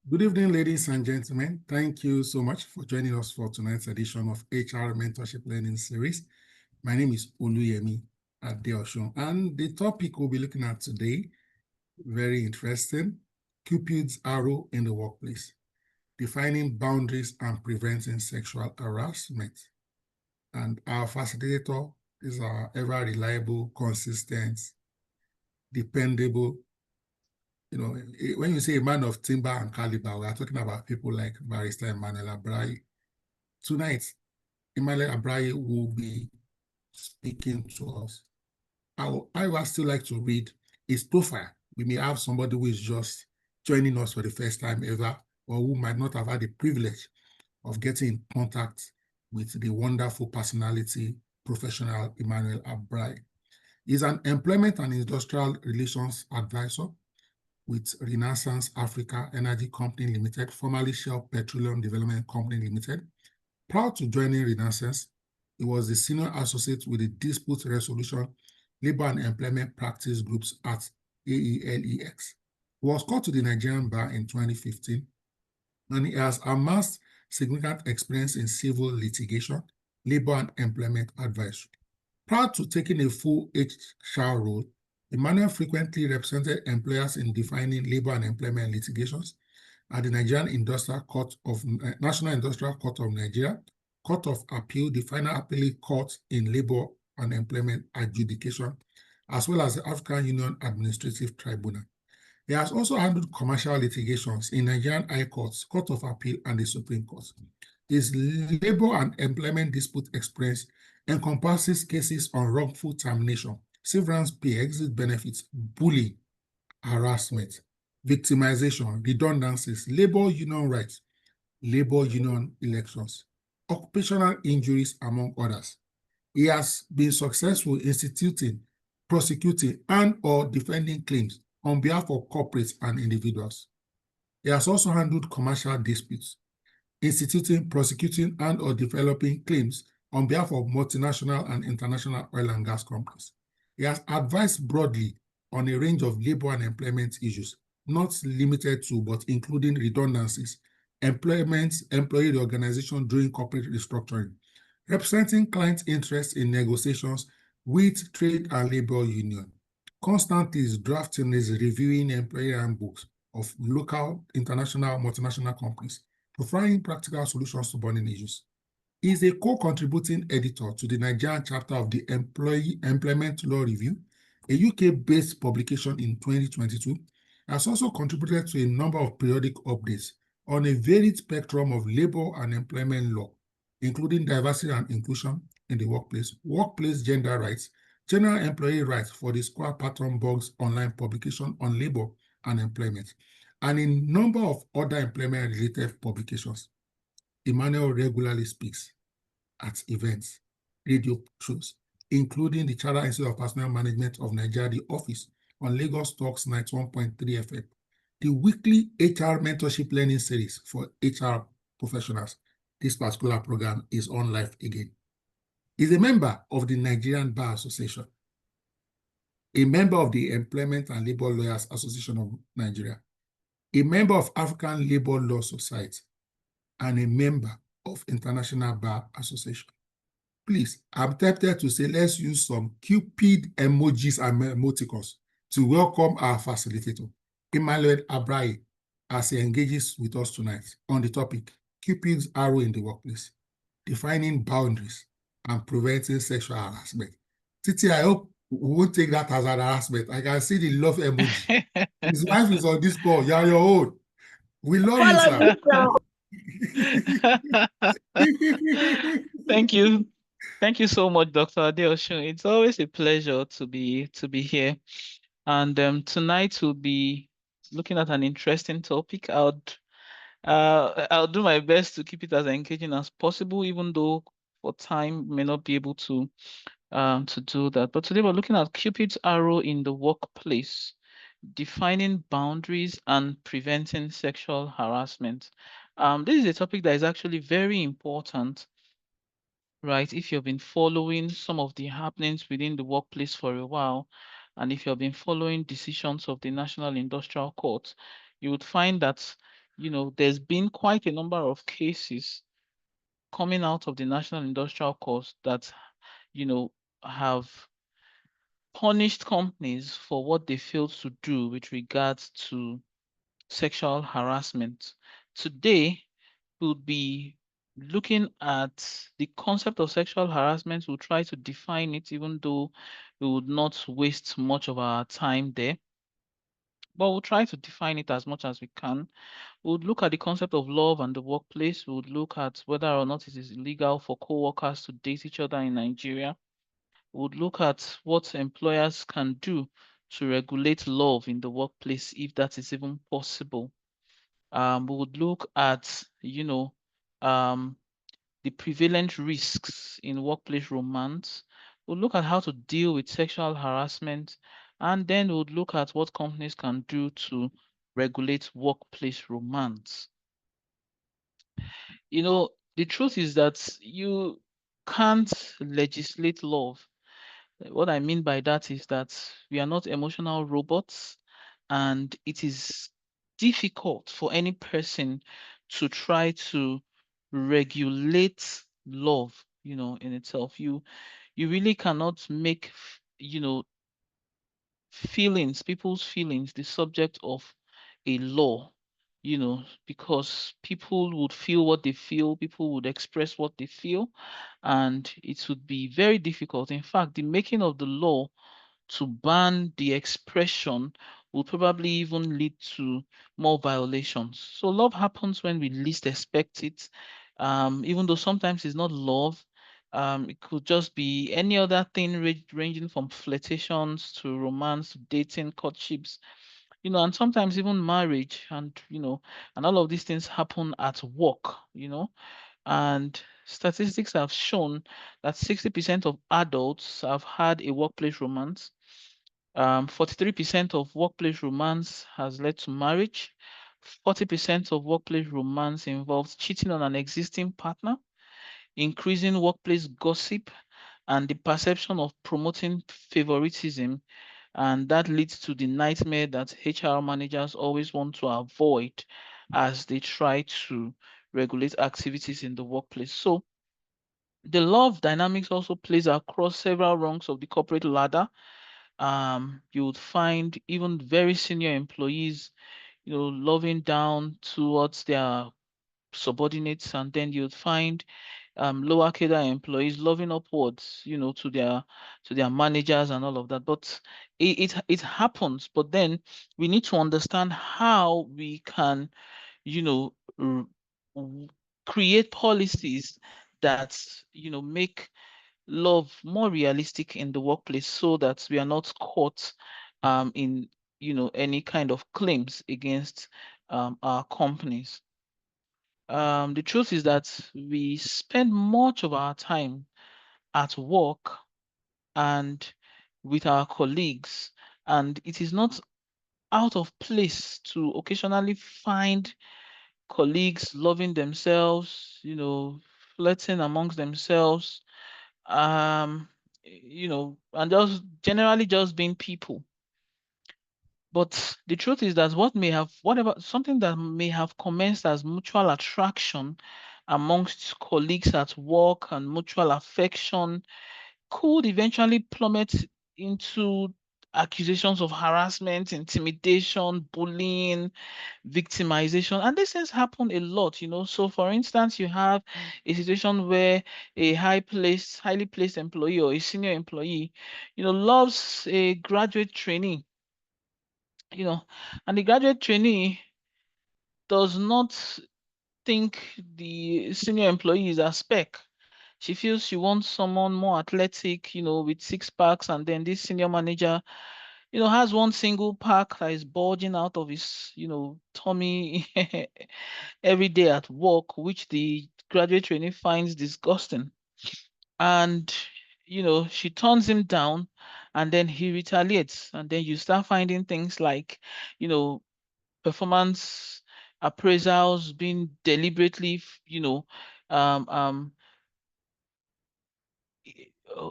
Good evening, ladies and gentlemen. Thank you so much for joining us for tonight's edition of HR Mentorship Learning Series. My name is Oluyemi Adeosun, and the topic we'll be looking at today, very interesting, Cupid's arrow in the workplace, defining boundaries and preventing sexual harassment. And our facilitator is our ever reliable, consistent, dependable. When you say a man of timber and caliber, we are talking about people like Barrister Emmanuel Abraye. Tonight, Emmanuel Abraye will be speaking to us. I would still like to read his profile. We may have somebody who is just joining us for the first time ever, or who might not have had the privilege of getting in contact with the wonderful personality, professional Emmanuel Abraye. He's an employment and industrial relations advisor with Renaissance Africa Energy Company Limited, formerly Shell Petroleum Development Company Limited. Prior to joining Renaissance, he was the senior associate with the Dispute Resolution, Labor and Employment Practice Groups at AELEX. He was called to the Nigerian bar in 2015, and he has amassed significant experience in civil litigation, labor and employment advisory. Prior to taking a full HR role, Emmanuel frequently represented employers in defining labor and employment litigations at the Nigerian National Industrial Court of Nigeria, Court of Appeal, the final appellate court in labor and employment adjudication, as well as the African Union Administrative Tribunal. He has also handled commercial litigations in Nigerian High Courts, Court of Appeal, and the Supreme Court. His labor and employment dispute experience encompasses cases on wrongful termination, severance pay, exit benefits, bullying, harassment, victimization, redundancies, labor union rights, labor union elections, occupational injuries, among others. He has been successful instituting, prosecuting, and/or defending claims on behalf of corporates and individuals. He has also handled commercial disputes, instituting, prosecuting, and/or developing claims on behalf of multinational and international oil and gas companies. He has advised broadly on a range of labor and employment issues, not limited to, but including redundancies, employee reorganization during corporate restructuring, representing client interests in negotiations with trade and labor union. Constantly is drafting, is reviewing employee handbooks of local, international, multinational companies, providing practical solutions to burning issues. He is a co-contributing editor to the Nigerian chapter of the Employment Law Review, a UK-based publication in 2022. He has also contributed to a number of periodic updates on a varied spectrum of labor and employment law, including diversity and inclusion in the workplace gender rights, general employee rights for the Square Patton Boggs online publication on labor and employment, and a number of other employment-related publications. Emmanuel regularly speaks at events, radio shows, including the Charter Institute of Personnel Management of Nigeria, the office, on Lagos Talks 91.3 FM, the weekly HR Mentorship Learning Series for HR professionals. This particular program is on live again. He's a member of the Nigerian Bar Association, a member of the Employment and Labor Lawyers Association of Nigeria, a member of African Labor Law Society, and a member of International Bar Association. Please, I'm tempted to say, let's use some Cupid emojis and emoticons to welcome our facilitator, Emmanuel Abraye, as he engages with us tonight on the topic, Cupid's arrow in the workplace, defining boundaries and preventing sexual harassment. Titi, I hope we won't take that as an harassment. I can see the love emoji. His wife is on this call. You're your own. We love you, sir. Thank you. Thank you so much, Dr. Adeosun. It's always a pleasure to be here. And tonight we'll be looking at an interesting topic. I'll do my best to keep it as engaging as possible, even though for time may not be able to do that. But today we're looking at Cupid's arrow in the workplace, defining boundaries and preventing sexual harassment. This is a topic that is actually very important, right? If you've been following some of the happenings within the workplace for a while, and if you've been following decisions of the National Industrial Court, you would find that there's been quite a number of cases coming out of the National Industrial Court that, have punished companies for what they failed to do with regards to sexual harassment. Today, we'll be looking at the concept of sexual harassment. We'll try to define it, even though we would not waste much of our time there. But we'll try to define it as much as we can. We would look at the concept of love and the workplace. We would look at whether or not it is illegal for co-workers to date each other in Nigeria. We would look at what employers can do to regulate love in the workplace, if that is even possible. We would look at, um, the prevalent risks in workplace romance. We'll look at how to deal with sexual harassment, and then we'll look at what companies can do to regulate workplace romance. The truth is that you can't legislate love. What I mean by that is that we are not emotional robots, and it is difficult for any person to try to regulate love, in itself. You really cannot make, people's feelings, the subject of a law, because people would feel what they feel, people would express what they feel, and it would be very difficult. In fact, the making of the law to ban the expression will probably even lead to more violations. So love happens when we least expect it. Even though sometimes it's not love, it could just be any other thing ranging from flirtations to romance, to dating, courtships, and sometimes even marriage, and all of these things happen at work, and statistics have shown that 60% of adults have had a workplace romance. 43% of workplace romance has led to marriage. 40% of workplace romance involves cheating on an existing partner, increasing workplace gossip, and the perception of promoting favoritism. And that leads to the nightmare that HR managers always want to avoid as they try to regulate activities in the workplace. So the love dynamics also plays across several rungs of the corporate ladder. You would find even very senior employees, loving down towards their subordinates, and then you'd find lower cadre employees loving upwards, to their managers and all of that. But it happens. But then we need to understand how we can, you know, r- create policies that make love more realistic in the workplace, so that we are not caught in any kind of claims against our companies. The truth is that we spend much of our time at work and with our colleagues, and it is not out of place to occasionally find colleagues loving themselves, flirting amongst themselves, and just generally just being people. But the truth is that something that may have commenced as mutual attraction amongst colleagues at work and mutual affection could eventually plummet into accusations of harassment, intimidation, bullying, victimization. And these things happen a lot. So for instance, you have a situation where a highly placed employee or a senior employee, loves a graduate trainee, you know, and the graduate trainee does not think the senior employee is a spec. She feels she wants someone more athletic, with six packs, and then this senior manager, has one single pack that is bulging out of his, tummy every day at work, which the graduate trainee finds disgusting. And, she turns him down, and then he retaliates. And then you start finding things like, you know, performance appraisals being deliberately, um, um,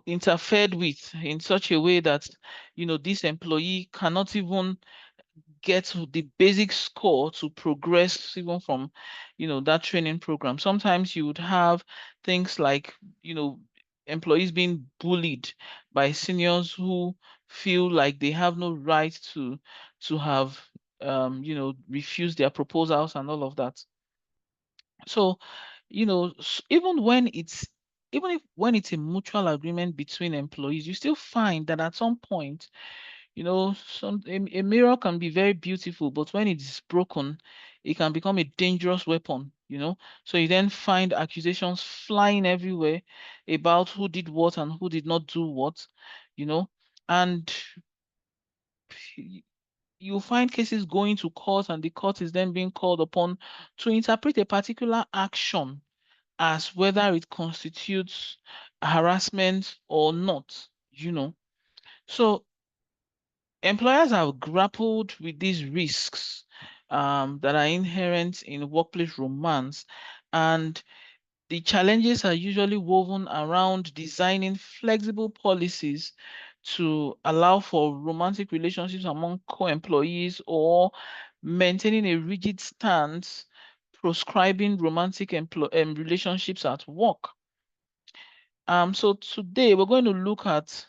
interfered with in such a way that, this employee cannot even get the basic score to progress even from, that training program. Sometimes you would have things like, employees being bullied by seniors who feel like they have no right to have refused their proposals and all of that. So, even if when it's a mutual agreement between employees, you still find that at some point, a mirror can be very beautiful, but when it's broken, it can become a dangerous weapon. So you then find accusations flying everywhere about who did what and who did not do what, you know, and you find cases going to court, and the court is then being called upon to interpret a particular action as whether it constitutes harassment or not. So employers have grappled with these risks that are inherent in workplace romance, and the challenges are usually woven around designing flexible policies to allow for romantic relationships among co-employees, or maintaining a rigid stance proscribing romantic relationships at work. So today we're going to look at,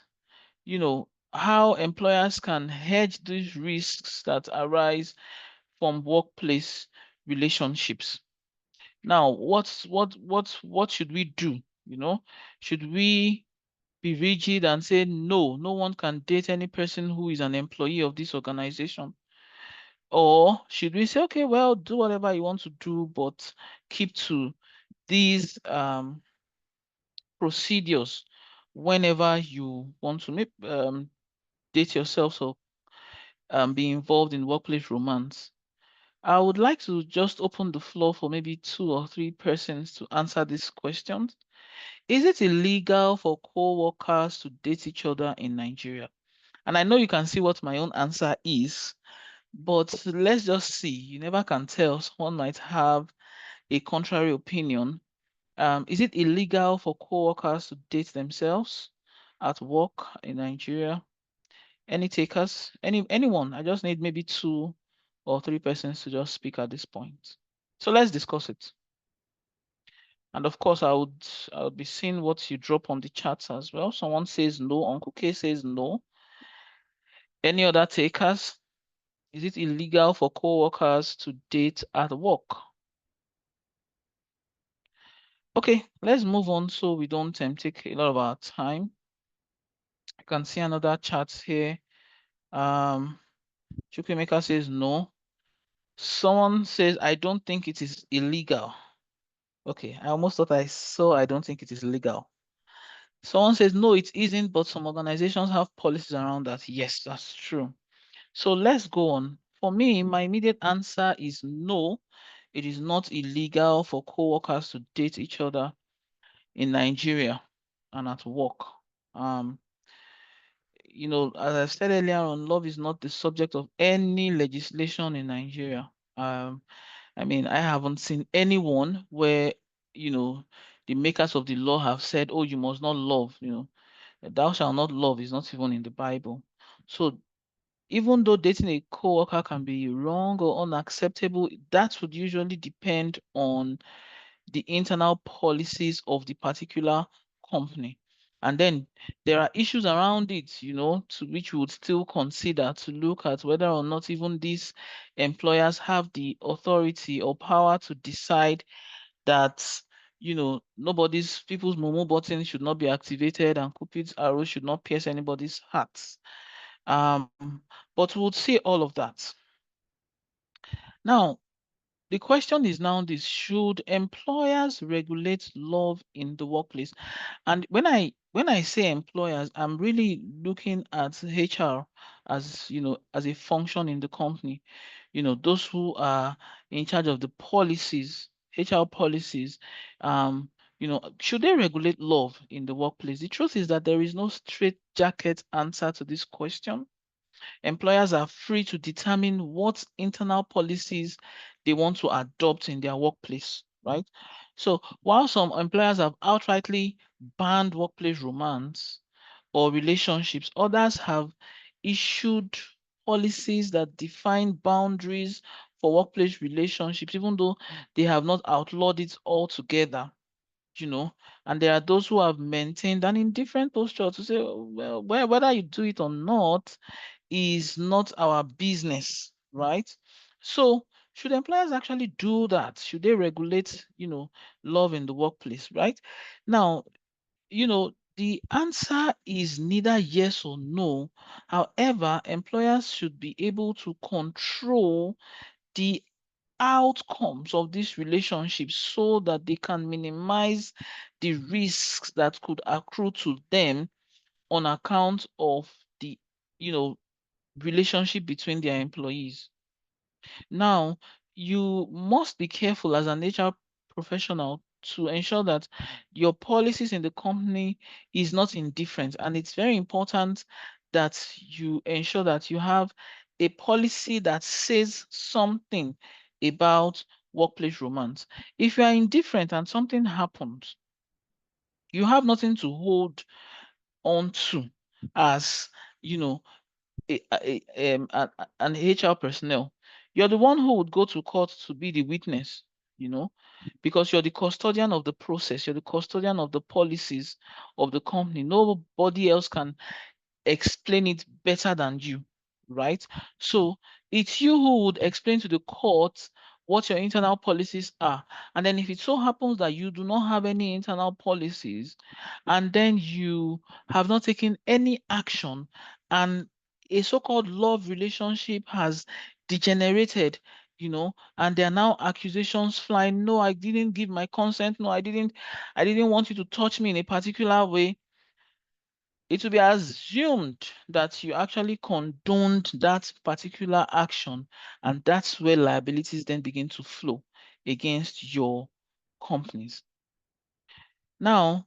how employers can hedge these risks that arise from workplace relationships. Now, what should we do? Should we be rigid and say no one can date any person who is an employee of this organization? Or should we say, okay, well, do whatever you want to do, but keep to these procedures whenever you want to date yourself or be involved in workplace romance? I would like to just open the floor for maybe 2 or 3 persons to answer these questions. Is it illegal for co-workers to date each other in Nigeria? And I know you can see what my own answer is, but let's just see. You never can tell. Someone might have a contrary opinion. Is it illegal for co-workers to date themselves at work in Nigeria? Any takers? Anyone? I just need maybe 2 or 3 persons to just speak at this point. So let's discuss it. And of course, I would be seeing what you drop on the chats as well. Someone says no. Uncle K says no. Any other takers? Is it illegal for co-workers to date at work? Okay, let's move on so we don't take a lot of our time. I can see another chat here. Chukwemeka says no. Someone says, I don't think it is illegal. Okay, I almost thought I saw, I don't think it is legal. Someone says, no, it isn't, but some organizations have policies around that. Yes, that's true. So let's go on. For me, my immediate answer is no, it is not illegal for co-workers to date each other in Nigeria and at work. As I said earlier on, love is not the subject of any legislation in Nigeria. I haven't seen anyone where, the makers of the law have said, oh, you must not love, thou shalt not love is not even in the Bible. So even though dating a co-worker can be wrong or unacceptable, that would usually depend on the internal policies of the particular company. And then there are issues around it, to which we would still consider to look at whether or not even these employers have the authority or power to decide that, people's Momo button should not be activated and Cupid's arrow should not pierce anybody's hearts. But we would see all of that. Now, the question is now this: should employers regulate love in the workplace? And when I say employers, I'm really looking at HR as as a function in the company. Those who are in charge of the policies, HR policies. Should they regulate love in the workplace? The truth is that there is no straight jacket answer to this question. Employers are free to determine what internal policies they want to adopt in their workplace, right? So while some employers have outrightly banned workplace romance or relationships, others have issued policies that define boundaries for workplace relationships, even though they have not outlawed it altogether, and there are those who have maintained an indifferent posture to say, "Oh, well, whether you do it or not is not our business," right? So should employers actually do that? Should they regulate, love in the workplace, right? Now, the answer is neither yes or no. However, employers should be able to control the outcomes of these relationships so that they can minimize the risks that could accrue to them on account of the, relationship between their employees. Now, you must be careful as an HR professional to ensure that your policies in the company is not indifferent. And it's very important that you ensure that you have a policy that says something about workplace romance. If you are indifferent and something happens, you have nothing to hold on to as, you know, an HR personnel. You're the one who would go to court to be the witness, you know, because you're the custodian of the process, you're the custodian of the policies of the company. Nobody else can explain it better than you, right? So it's you who would explain to the court what your internal policies are. And then if it so happens that you do not have any internal policies, and then you have not taken any action, and a so-called love relationship has degenerated, and there are now accusations flying. No, I didn't give my consent. No, I didn't want you to touch me in a particular way. It will be assumed that you actually condoned that particular action, and that's where liabilities then begin to flow against your companies. Now,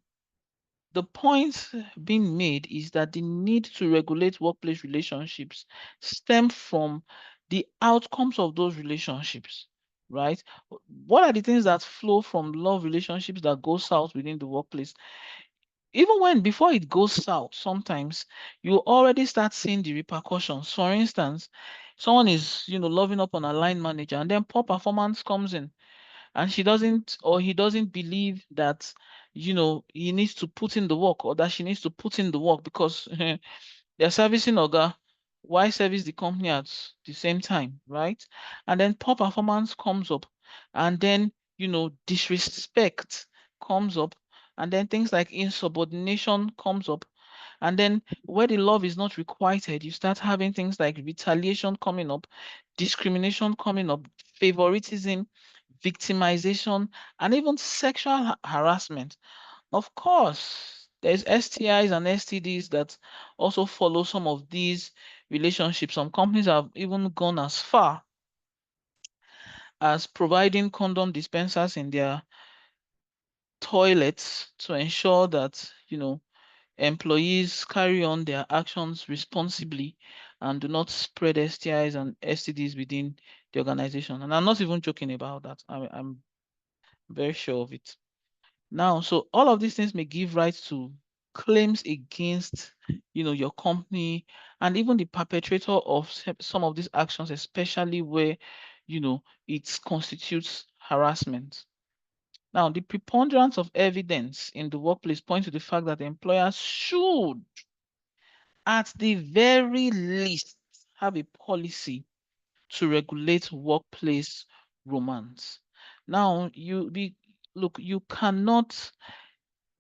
the point being made is that the need to regulate workplace relationships stem from the outcomes of those relationships, right? What are the things that flow from love relationships that go south within the workplace? Even when before it goes south, sometimes you already start seeing the repercussions. For instance, someone is, loving up on a line manager, and then poor performance comes in, and she doesn't or he doesn't believe that, he needs to put in the work, or that she needs to put in the work, because they're servicing Oga. Why service the company at the same time, right? And then poor performance comes up, and then, disrespect comes up, and then things like insubordination comes up. And then where the love is not requited, you start having things like retaliation coming up, discrimination coming up, favoritism, victimization, and even sexual harassment. Of course, there's STIs and STDs that also follow some of these relationships. Some companies have even gone as far as providing condom dispensers in their toilets to ensure that, employees carry on their actions responsibly and do not spread STIs and STDs within the organization. And I'm not even joking about that. I'm very sure of it. Now, so all of these things may give rise to claims against, your company, and even the perpetrator of some of these actions, especially where, it constitutes harassment. Now, the preponderance of evidence in the workplace points to the fact that the employer should, at the very least, have a policy to regulate workplace romance. Now, you cannot.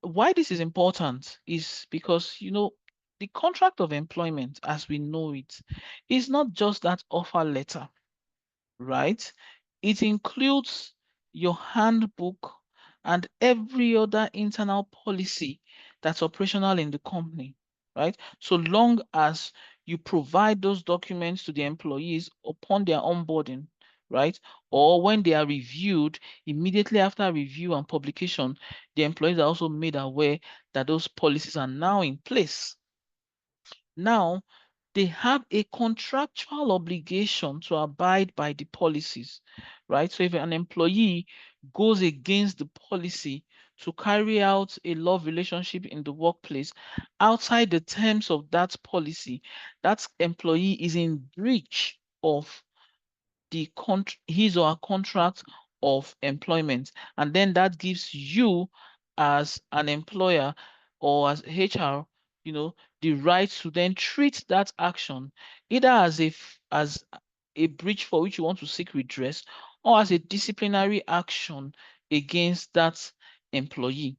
Why this is important is because, the contract of employment, as we know it, is not just that offer letter, right? It includes your handbook and every other internal policy that's operational in the company, right? So long as you provide those documents to the employees upon their onboarding, right? Or when they are reviewed, immediately after review and publication, the employees are also made aware that those policies are now in place. Now, they have a contractual obligation to abide by the policies, right? So if an employee goes against the policy to carry out a love relationship in the workplace outside the terms of that policy, that employee is in breach of the his or her contract of employment. And then that gives you as an employer or as HR, the right to then treat that action either as as a breach for which you want to seek redress, or as a disciplinary action against that employee,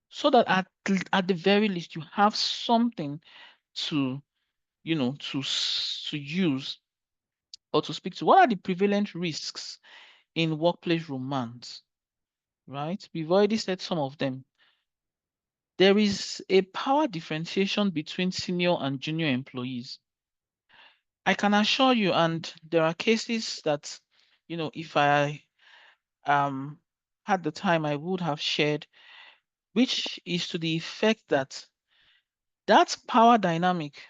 so that at the very least you have something to to use or to speak to. What are the prevalent risks in workplace romance? Right, we've already said some of them. There is a power differentiation between senior and junior employees. I can assure you, and there are cases that, if I had the time, I would have shared, which is to the effect that that power dynamic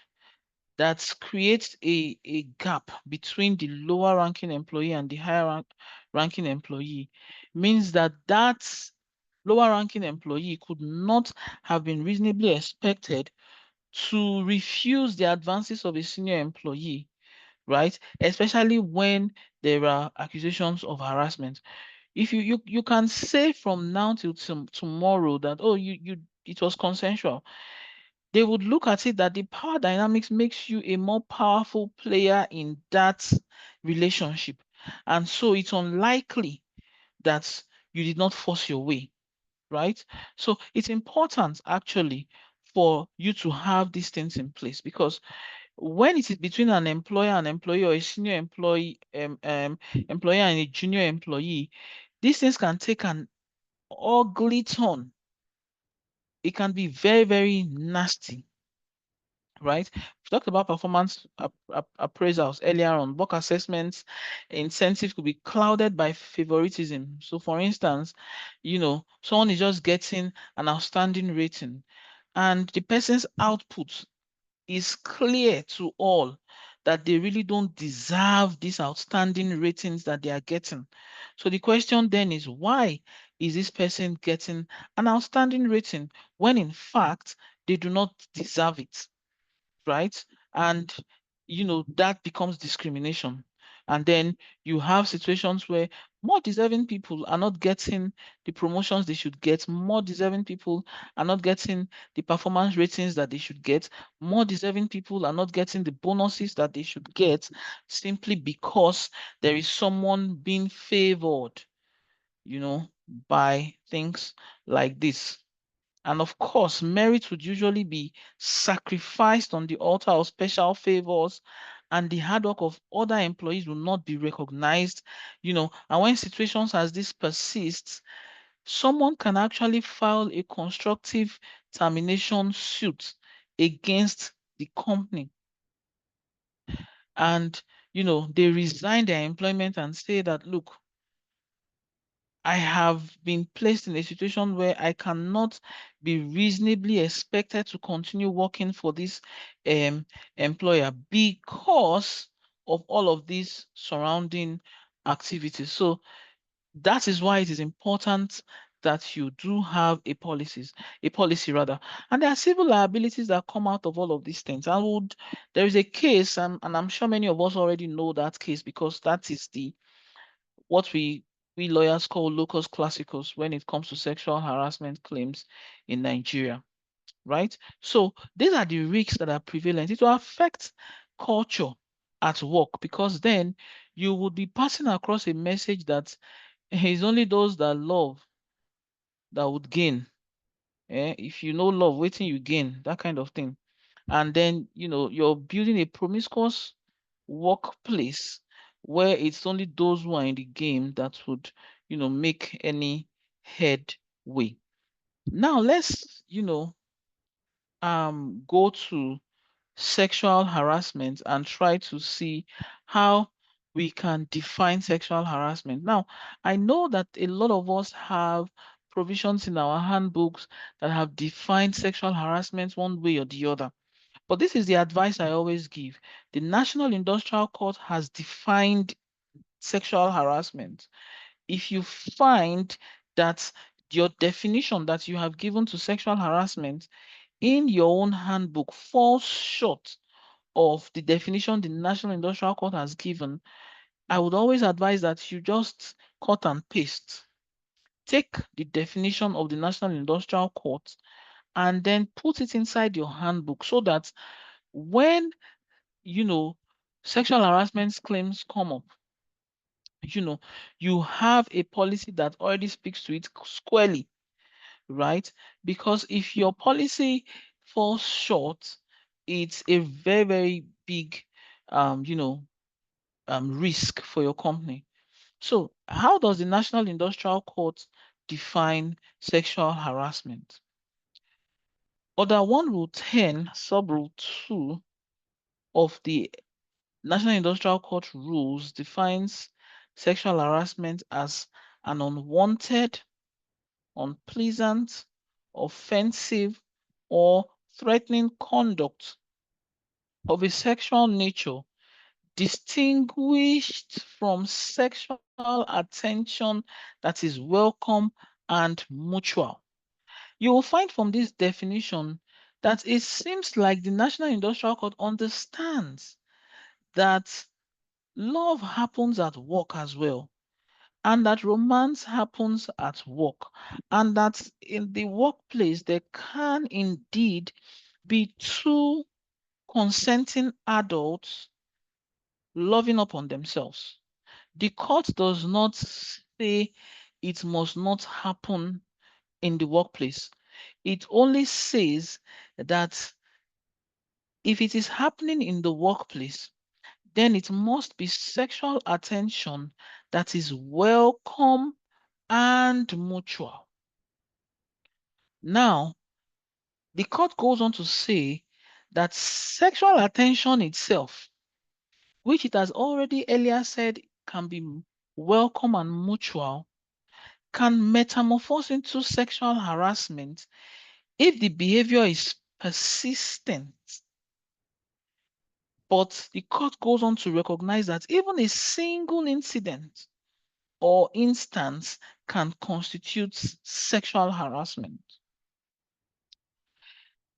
that creates a gap between the lower ranking employee and the higher ranking employee means that lower ranking employee could not have been reasonably expected to refuse the advances of a senior employee, right? Especially when there are accusations of harassment. If you can say from now till tomorrow that, oh, it was consensual, they would look at it that the power dynamics makes you a more powerful player in that relationship. And so it's unlikely that you did not force your way, right? So it's important actually for you to have these things in place, because when it is between an employer and employee, or a senior employer and a junior employee, these things can take an ugly turn. It can be very, very nasty, right? We talked about performance appraisals earlier on. Work assessments, incentives could be clouded by favoritism. So, for instance, someone is just getting an outstanding rating, and the person's output is clear to all that they really don't deserve these outstanding ratings that they are getting. So the question then is, why is this person getting an outstanding rating when in fact they do not deserve it? Right? And that becomes discrimination. And then you have situations where more deserving people are not getting the promotions they should get, more deserving people are not getting the performance ratings that they should get, more deserving people are not getting the bonuses that they should get, simply because there is someone being favored, by things like this. And of course, merit would usually be sacrificed on the altar of special favors, and the hard work of other employees will not be recognized. And when situations as this persists, someone can actually file a constructive termination suit against the company. And, they resign their employment and say that, look, I have been placed in a situation where I cannot be reasonably expected to continue working for this employer because of all of these surrounding activities. So that is why it is important that you do have a policy rather. And there are civil liabilities that come out of all of these things. There is a case, and I'm sure many of us already know that case, because that is what we lawyers call locus classicus when it comes to sexual harassment claims in Nigeria, right? So these are the risks that are prevalent. It will affect culture at work, because then you would be passing across a message that it's only those that love that would gain. If you know love, waiting you gain, that kind of thing. And then you're building a promiscuous workplace where it's only those who are in the game that would make any headway. Now let's go to sexual harassment and try to see how we can define sexual harassment. Now, I know that a lot of us have provisions in our handbooks that have defined sexual harassment one way or the other. But this is the advice I always give. The National Industrial Court has defined sexual harassment. If you find that your definition that you have given to sexual harassment in your own handbook falls short of the definition the National Industrial Court has given, I would always advise that you just cut and paste. Take the definition of the National Industrial Court and then put it inside your handbook so that when, sexual harassment claims come up, you have a policy that already speaks to it squarely, right? Because if your policy falls short, it's a very, very big, risk for your company. So how does the National Industrial Court define sexual harassment? Order 1 Rule 10, Sub Rule 2 of the National Industrial Court rules defines sexual harassment as an unwanted, unpleasant, offensive, or threatening conduct of a sexual nature distinguished from sexual attention that is welcome and mutual. You will find from this definition that it seems like the National Industrial Court understands that love happens at work as well, and that romance happens at work, and that in the workplace there can indeed be two consenting adults loving up on themselves. The court does not say it must not happen in the workplace. It only says that if it is happening in the workplace, then it must be sexual attention that is welcome and mutual. Now, the court goes on to say that sexual attention itself, which it has already earlier said can be welcome and mutual, can metamorphose into sexual harassment if the behavior is persistent. But the court goes on to recognize that even a single incident or instance can constitute sexual harassment.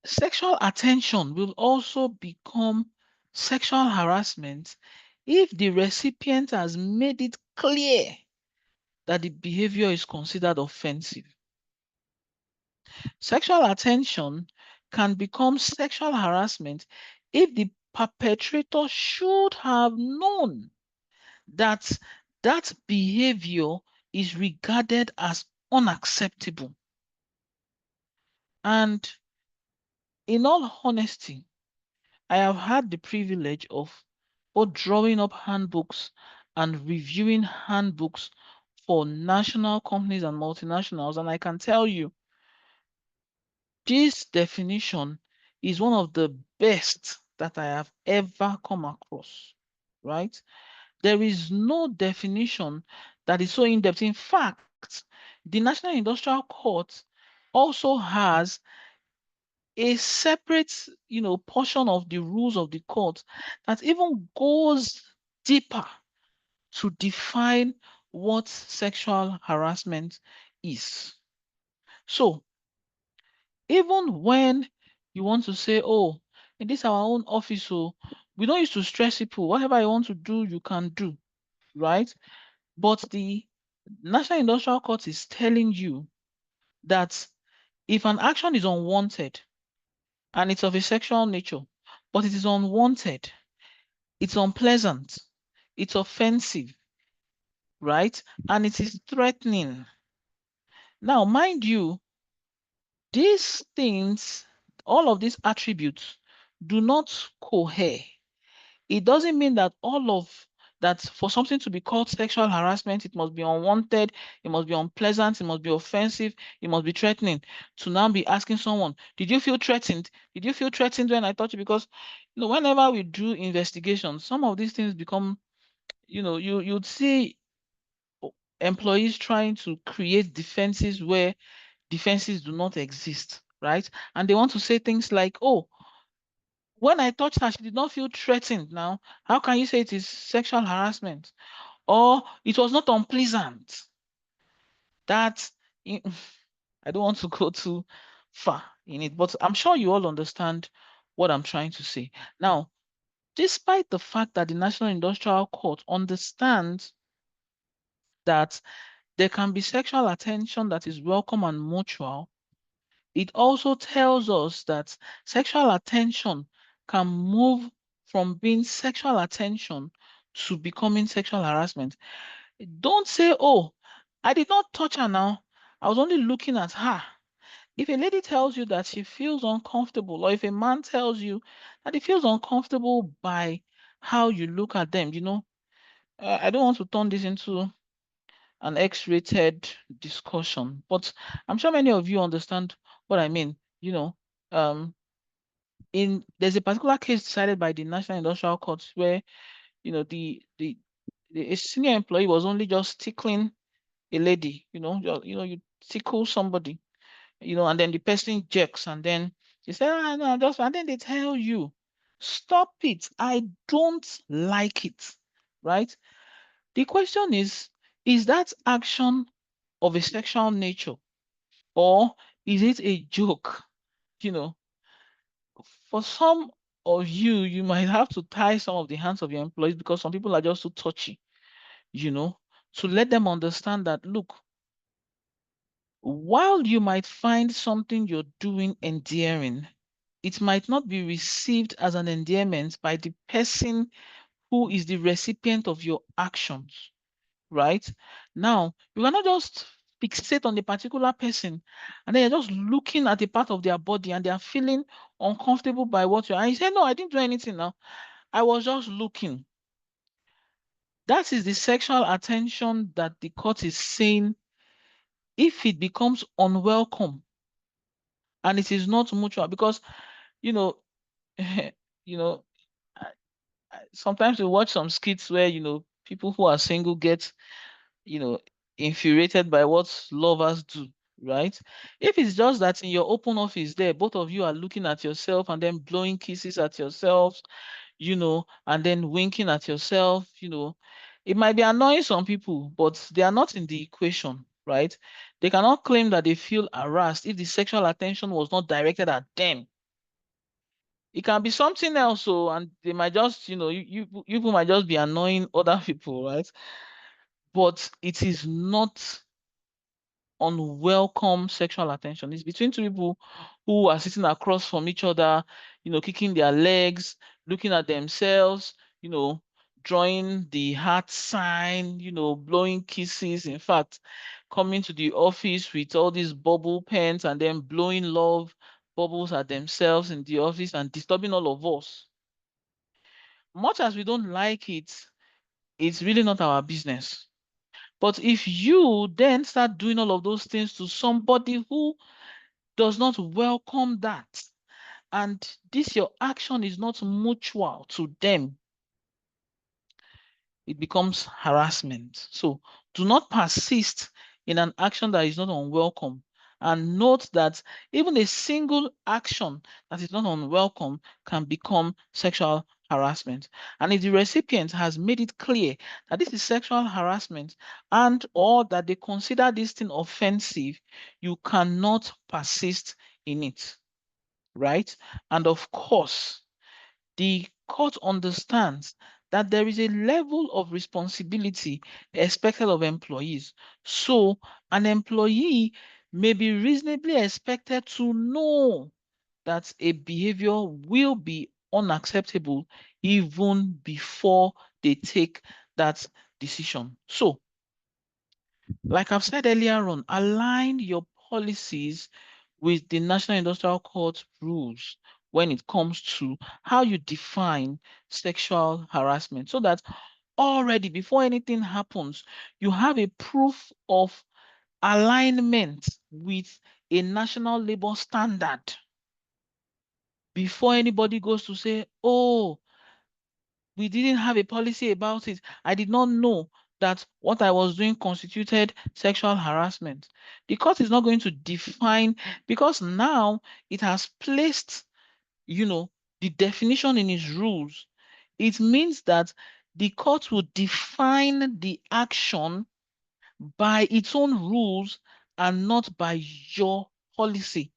Sexual attention will also become sexual harassment if the recipient has made it clear that the behavior is considered offensive. Sexual attention can become sexual harassment if the perpetrator should have known that that behavior is regarded as unacceptable. And in all honesty, I have had the privilege of both drawing up handbooks and reviewing handbooks for national companies and multinationals. And I can tell you, this definition is one of the best that I have ever come across, right? There is no definition that is so in-depth. In fact, the National Industrial Court also has a separate, portion of the rules of the court that even goes deeper to define what sexual harassment is. So even when you want to say, oh, in this our own office, so we don't used to stress people, whatever you want to do, you can do, right? But the National Industrial Court is telling you that if an action is unwanted and it's of a sexual nature, but it is unwanted, it's unpleasant, it's offensive, right? And it is threatening. Now, mind you, these things, all of these attributes do not cohere. It doesn't mean that all of that for something to be called sexual harassment, it must be unwanted, it must be unpleasant, it must be offensive, it must be threatening. To now be asking someone, did you feel threatened? Did you feel threatened when I touched you? Because whenever we do investigations, some of these things become, you'd see employees trying to create defenses where defenses do not exist, right? And they want to say things like, oh, when I touched her, she did not feel threatened. Now, how can you say it is sexual harassment? Or it was not unpleasant? That I don't want to go too far in it, but I'm sure you all understand what I'm trying to say. Now, despite the fact that the National Industrial Court understands that there can be sexual attention that is welcome and mutual, it also tells us that sexual attention can move from being sexual attention to becoming sexual harassment. Don't say, oh, I did not touch her now. I was only looking at her. If a lady tells you that she feels uncomfortable, or if a man tells you that he feels uncomfortable by how you look at them, I don't want to turn this into an X-rated discussion, but I'm sure many of you understand what I mean. Um, there's a particular case decided by the National Industrial Court where a senior employee was only just tickling a lady. You tickle somebody, and then the person jerks, and then she said, "Ah, no, just," and then they tell you, "Stop it! I don't like it." Right? The question is that action of a sexual nature, or is it a joke? You know, for some of you, you might have to tie some of the hands of your employees because some people are just too touchy, to let them understand that, look, while you might find something you're doing endearing, it might not be received as an endearment by the person who is the recipient of your actions, right? Now, you cannot just fixate on the particular person and then you're just looking at a part of their body and they are feeling uncomfortable by what you're, and you say, no, I didn't do anything now. I was just looking. That is the sexual attention that the court is saying, if it becomes unwelcome and it is not mutual, because, you know, you know, sometimes we watch some skits where, people who are single get, you know, infuriated by what lovers do, right? If it's just that in your open office there, both of you are looking at yourself and then blowing kisses at yourselves, and then winking at yourself, it might be annoying some people, but they are not in the equation, right? They cannot claim that they feel harassed if the sexual attention was not directed at them. It can be something else, so, and they might just, you people might just be annoying other people, right? But it is not unwelcome sexual attention. It's between two people who are sitting across from each other, kicking their legs, looking at themselves, drawing the heart sign, blowing kisses. In fact, coming to the office with all these bubble pens and then blowing love bubbles at themselves in the office and disturbing all of us. Much as we don't like it, it's really not our business. But if you then start doing all of those things to somebody who does not welcome that, and your action is not mutual to them, it becomes harassment. So do not persist in an action that is not unwelcome. And note that even a single action that is not unwelcome can become sexual harassment. And if the recipient has made it clear that this is sexual harassment and or that they consider this thing offensive, you cannot persist in it, right? And of course, the court understands that there is a level of responsibility expected of employees. So an employee may be reasonably expected to know that a behavior will be unacceptable even before they take that decision. So, like I've said earlier on, align your policies with the National Industrial Court rules when it comes to how you define sexual harassment, so that already before anything happens, you have a proof of alignment with a national labor standard before anybody goes to say, oh, we didn't have a policy about it. I did not know that what I was doing constituted sexual harassment. The court is not going to define, because now it has placed, the definition in its rules. It means that the court will define the action by its own rules and not by your policy.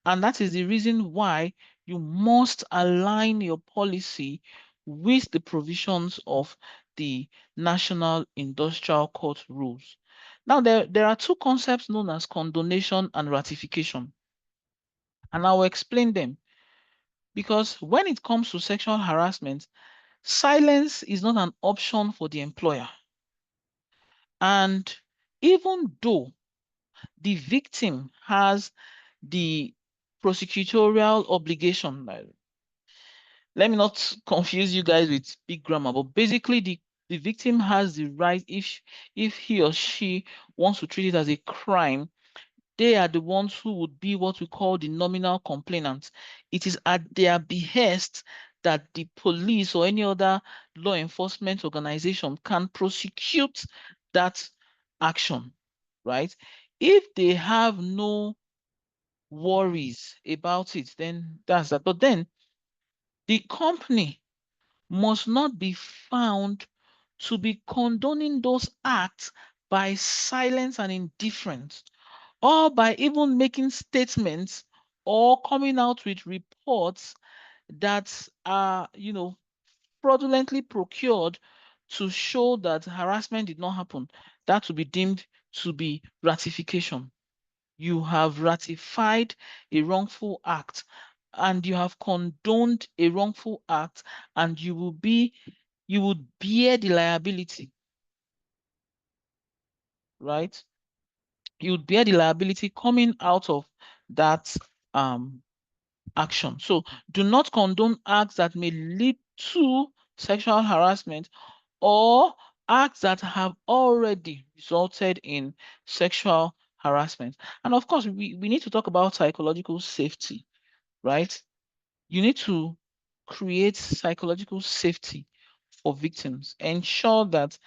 And that is the reason why you must align your policy with the provisions of the National Industrial Court rules. Now, there are two concepts known as condonation and ratification. And I will explain them, because when it comes to sexual harassment, silence is not an option for the employer. And even though the victim has the prosecutorial obligation, let me not confuse you guys with big grammar, but basically the victim has the right, if he or she wants to treat it as a crime, they are the ones who would be what we call the nominal complainant. It is at their behest that the police or any other law enforcement organization can prosecute that action, right? If they have no worries about it, then that's that. But then the company must not be found to be condoning those acts by silence and indifference, or by even making statements or coming out with reports that are, fraudulently procured to show that harassment did not happen. That will be deemed to be ratification. You have ratified a wrongful act, and you have condoned a wrongful act, and you would bear the liability, right? You would bear the liability coming out of that action. So do not condone acts that may lead to sexual harassment, or acts that have already resulted in sexual harassment. And of course, we need to talk about psychological safety, right? You need to create psychological safety for victims. Ensure that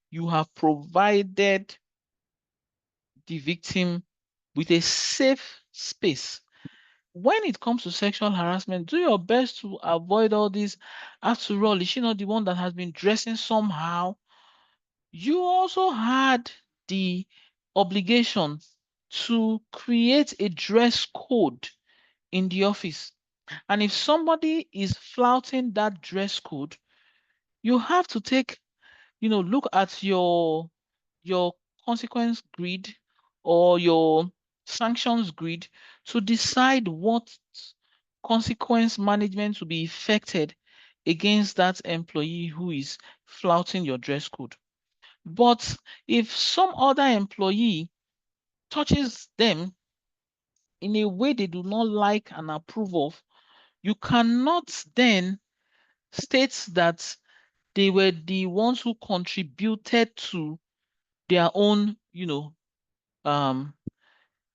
you have provided the victim with a safe space. When it comes to sexual harassment, do your best to avoid all this. After all, is she not the one that has been dressing somehow? You also had the obligation to create a dress code in the office. And if somebody is flouting that dress code, you have to look at your consequence grid or your sanctions grid to decide what consequence management will be effected against that employee who is flouting your dress code. But if some other employee touches them in a way they do not like and approve of, you cannot then state that they were the ones who contributed to their own, um,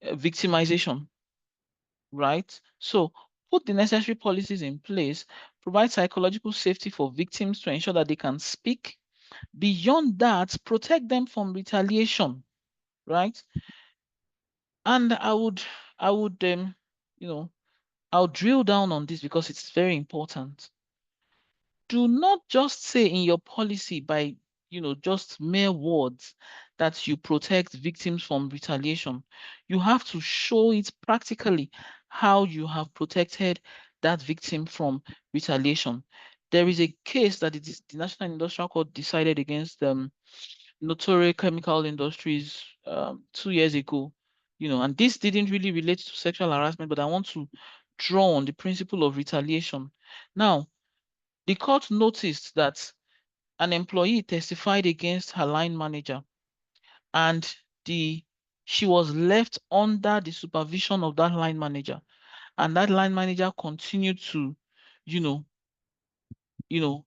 victimization, right? So put the necessary policies in place, provide psychological safety for victims to ensure that they can speak. Beyond that, protect them from retaliation, right? And you know, I'll drill down on this because it's very important. Do not just say in your policy by, just mere words that you protect victims from retaliation. You have to show it practically how you have protected that victim from retaliation. There is a case that the National Industrial Court decided against Notorious Chemical Industries 2 years ago, and this didn't really relate to sexual harassment, but I want to draw on the principle of retaliation. Now, the court noticed that an employee testified against her line manager, and she was left under the supervision of that line manager, and that line manager continued to, you know, you know,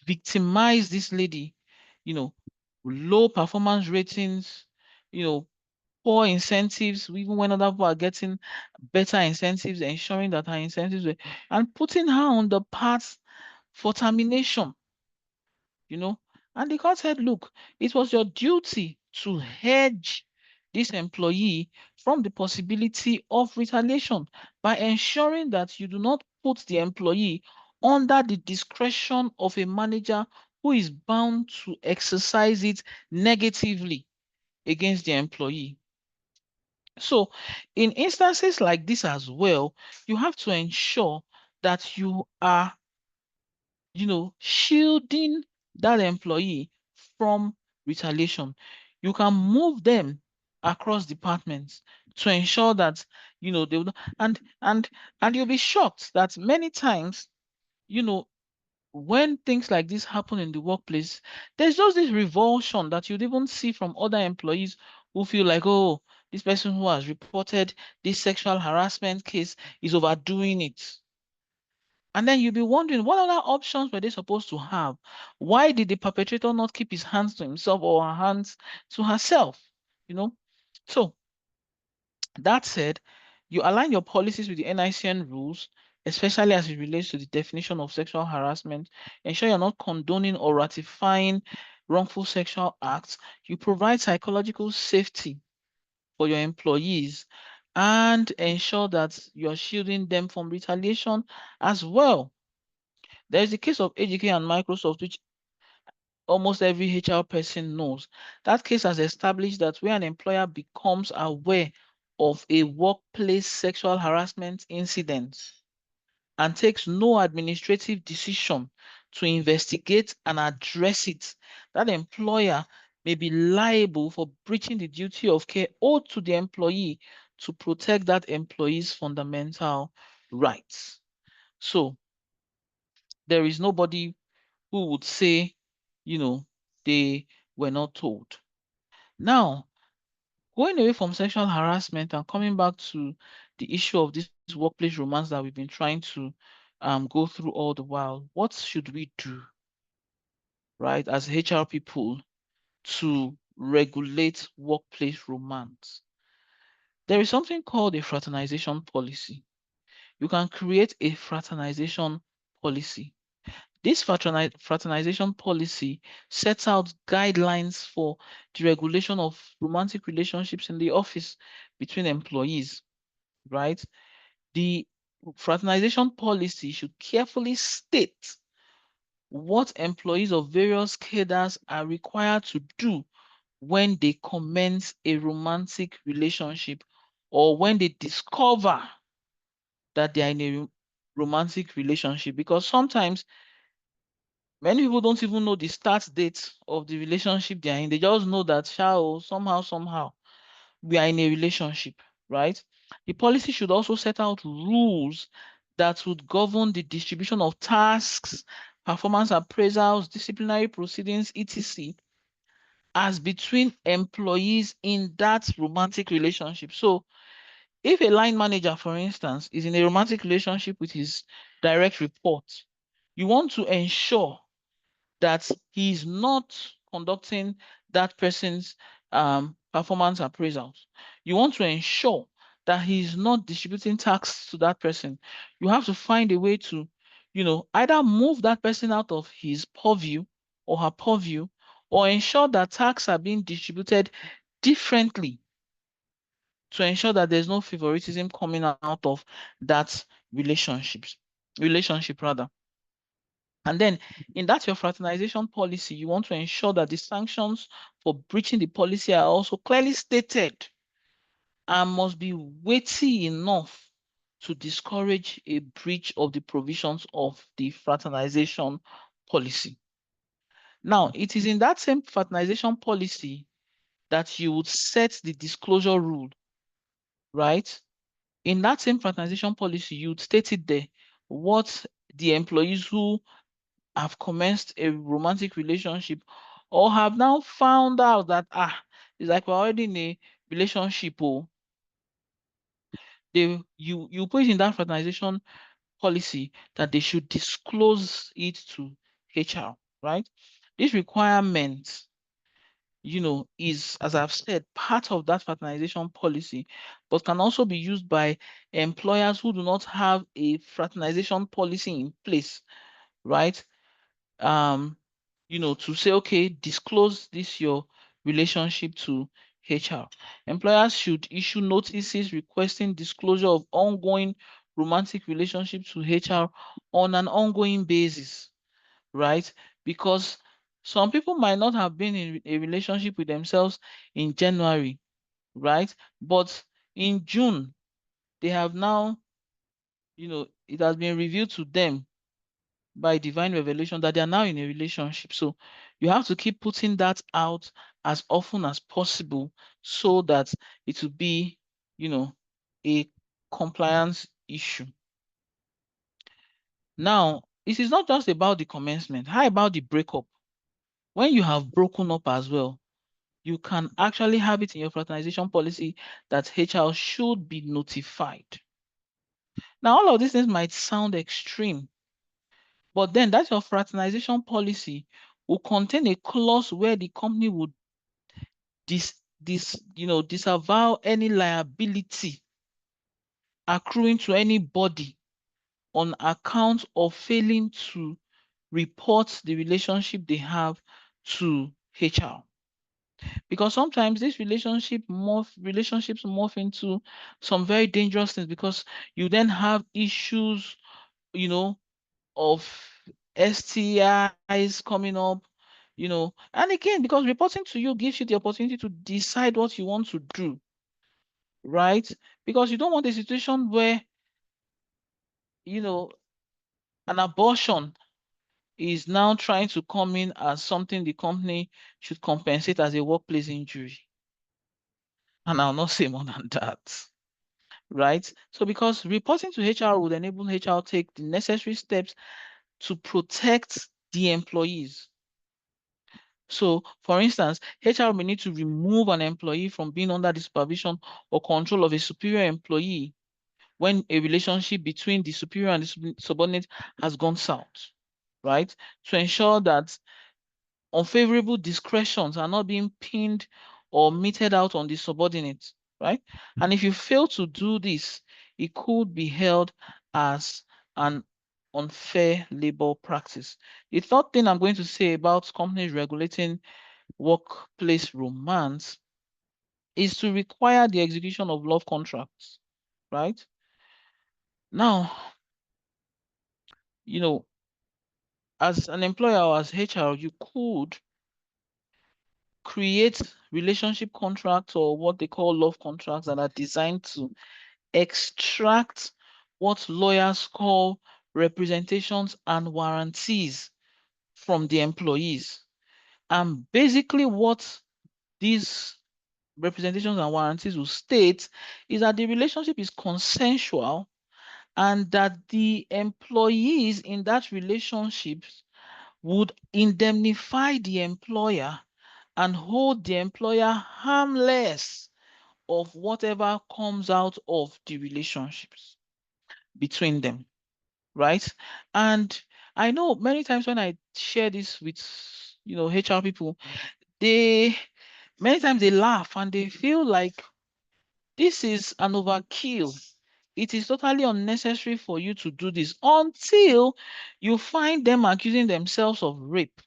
victimize this lady, you know, low performance ratings, you know, poor incentives, even when other people are getting better incentives, ensuring that her incentives were, and putting her on the path for termination, you know. And the court said, look, it was your duty to hedge this employee from the possibility of retaliation by ensuring that you do not put the employee under the discretion of a manager who is bound to exercise it negatively against the employee. So in instances like this as well, you have to ensure that you are, shielding that employee from retaliation. You can move them across departments to ensure that, they will, and you'll be shocked that many times, you know, when things like this happen in the workplace, there's just this revulsion that you'd even see from other employees who feel like, oh, this person who has reported this sexual harassment case is overdoing it. And then you'll be wondering, what other options were they supposed to have? Why did the perpetrator not keep his hands to himself or her hands to herself? You know? So that said, you align your policies with the NICN rules, especially as it relates to the definition of sexual harassment. Ensure you're not condoning or ratifying wrongful sexual acts. You provide psychological safety for your employees and ensure that you're shielding them from retaliation as well. There is the case of AGK and Microsoft, which almost every HR person knows. That case has established that where an employer becomes aware of a workplace sexual harassment incident and takes no administrative decision to investigate and address it, that employer may be liable for breaching the duty of care owed to the employee to protect that employee's fundamental rights. So there is nobody who would say, they were not told. Now, going away from sexual harassment and coming back to the issue of this workplace romance that we've been trying to go through all the while, what should we do, right, as HR people to regulate workplace romance? There is something called a fraternization policy. You can create a fraternization policy. This fraternization policy sets out guidelines for the regulation of romantic relationships in the office between employees, right? The fraternization policy should carefully state what employees of various cadres are required to do when they commence a romantic relationship or when they discover that they are in a romantic relationship, because sometimes many people don't even know the start date of the relationship they are in. They just know that somehow we are in a relationship, right? The policy should also set out rules that would govern the distribution of tasks, performance appraisals, disciplinary proceedings, etc., as between employees in that romantic relationship. So if a line manager, for instance, is in a romantic relationship with his direct report, you want to ensure that he's not conducting that person's performance appraisals. You want to ensure that he's not distributing tasks to that person. You have to find a way to, either move that person out of his purview or her purview, or ensure that tasks are being distributed differently to ensure that there's no favoritism coming out of that relationship rather. And then in that your fraternization policy, you want to ensure that the sanctions for breaching the policy are also clearly stated and must be weighty enough to discourage a breach of the provisions of the fraternization policy. Now, it is in that same fraternization policy that you would set the disclosure rule, right? In that same fraternization policy, you would state it there what the employees who have commenced a romantic relationship or have now found out that it's like we're already in a relationship, you put it in that fraternization policy that they should disclose it to HR, right? This requirement, is, as I've said, part of that fraternization policy, but can also be used by employers who do not have a fraternization policy in place, right? To say, okay, disclose this your relationship to HR. Employers should issue notices requesting disclosure of ongoing romantic relationship to HR on an ongoing basis, right? Because some people might not have been in a relationship with themselves in January, right? But In June, they have now, it has been revealed to them by divine revelation that they are now in a relationship. So you have to keep putting that out as often as possible so that it will be, a compliance issue. Now, it is not just about the commencement. How about the breakup? When you have broken up as well, you can actually have it in your fraternization policy that HR should be notified. Now, all of these things might sound extreme, but then that your fraternization policy will contain a clause where the company would disavow any liability accruing to anybody on account of failing to report the relationship they have to HR. Because sometimes these relationships morph into some very dangerous things, because you then have issues, of STIs coming up, and again, because reporting to you gives you the opportunity to decide what you want to do, right? Because you don't want a situation where, an abortion is now trying to come in as something the company should compensate as a workplace injury. And I'll not say more than that, right? So because reporting to HR would enable HR to take the necessary steps to protect the employees. So, for instance, HR may need to remove an employee from being under the supervision or control of a superior employee when a relationship between the superior and the subordinate has gone south, right? To ensure that unfavorable discretions are not being pinned or meted out on the subordinate, right? And if you fail to do this, it could be held as an unfair labor practice. The third thing I'm going to say about companies regulating workplace romance is to require the execution of love contracts, right? Now, as an employer or as HR, you could create relationship contracts or what they call love contracts that are designed to extract what lawyers call representations and warranties from the employees. And basically what these representations and warranties will state is that the relationship is consensual and that the employees in that relationship would indemnify the employer and hold the employer harmless of whatever comes out of the relationships between them, right? And I know many times when I share this with, HR people, many times they laugh and they feel like this is an overkill. It is totally unnecessary for you to do this until you find them accusing themselves of rape,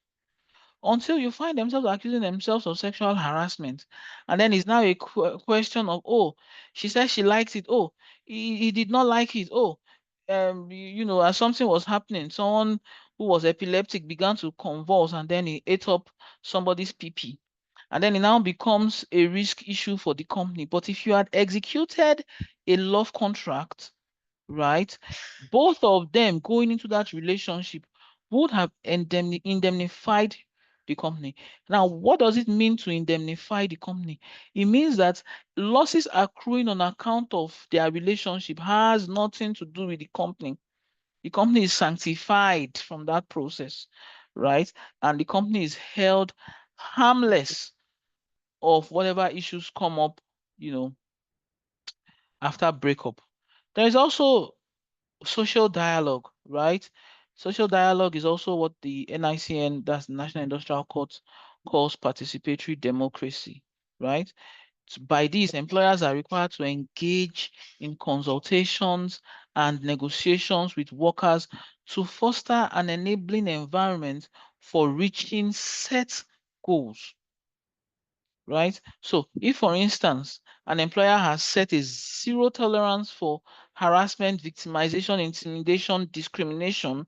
until you find themselves accusing themselves of sexual harassment. And then it's now a question of, oh, she said she likes it. Oh, he did not like it. Oh, as something was happening, someone who was epileptic began to convulse and then he ate up somebody's pee. And then it now becomes a risk issue for the company. But if you had executed a love contract, right, both of them going into that relationship would have indemnified the company. Now, what does it mean to indemnify the company? It means that losses accruing on account of their relationship has nothing to do with the company. The company is sanctified from that process, right? And the company is held harmless of whatever issues come up, after breakup. There is also social dialogue, right? Social dialogue is also what the NICN, that's the National Industrial Court, calls participatory democracy, right? By this, employers are required to engage in consultations and negotiations with workers to foster an enabling environment for reaching set goals, right? So if, for instance, an employer has set a zero tolerance for harassment, victimization, intimidation, discrimination,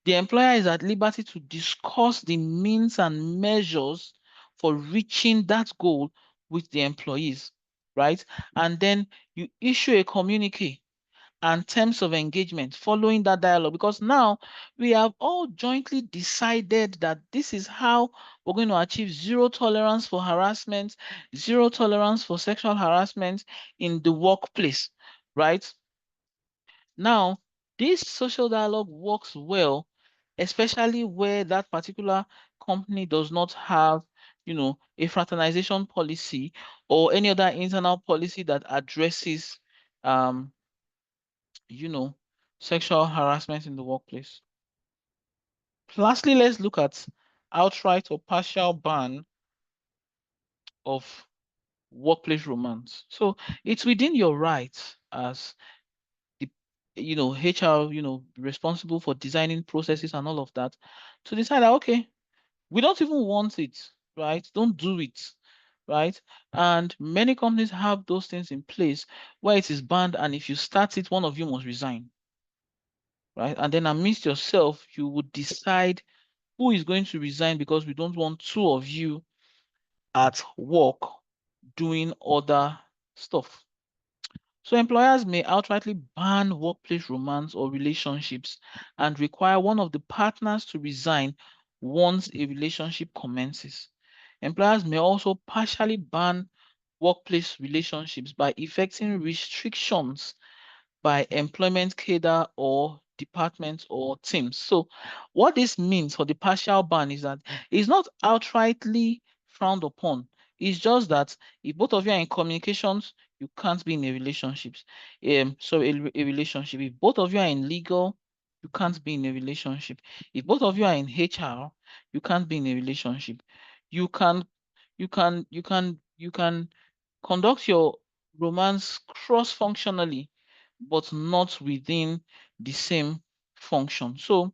the employer is at liberty to discuss the means and measures for reaching that goal with the employees. right? And then you issue a communique and terms of engagement following that dialogue, because now we have all jointly decided that this is how we're going to achieve zero tolerance for harassment, zero tolerance for sexual harassment in the workplace, right? Now, this social dialogue works well, especially where that particular company does not have, a fraternization policy or any other internal policy that addresses, um, you know, sexual harassment in the workplace. Lastly, let's look at outright or partial ban of workplace romance. So it's within your rights as the HR, responsible for designing processes and all of that, to decide that, okay, we don't even want it, right? Don't do it, right? And many companies have those things in place where it is banned, and if you start it, one of you must resign, right? And then amidst yourself, you would decide who is going to resign, because we don't want two of you at work doing other stuff. So employers may outrightly ban workplace romance or relationships and require one of the partners to resign once a relationship commences. Employers may also partially ban workplace relationships by effecting restrictions by employment cadre or departments or teams. So what this means for the partial ban is that it's not outrightly frowned upon. It's just that if both of you are in communications, you can't be in a relationship. A relationship. If both of you are in legal, you can't be in a relationship. If both of you are in HR, you can't be in a relationship. You can, you can conduct your romance cross-functionally, but not within the same function. So,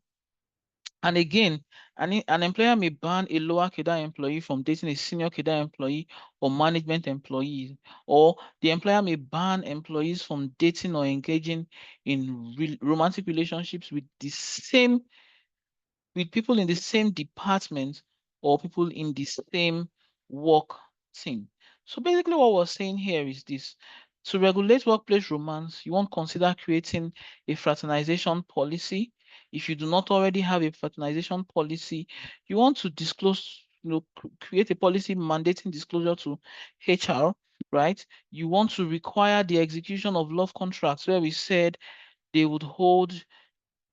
and again, an employer may ban a lower cadre employee from dating a senior cadre employee or management employee, or the employer may ban employees from dating or engaging in romantic relationships with people in the same department or people in the same work team. So basically what we're saying here is this. To regulate workplace romance, you won't consider creating a fraternization policy. If you do not already have a fraternization policy, you want to disclose, create a policy mandating disclosure to HR, right? You want to require the execution of love contracts where we said they would hold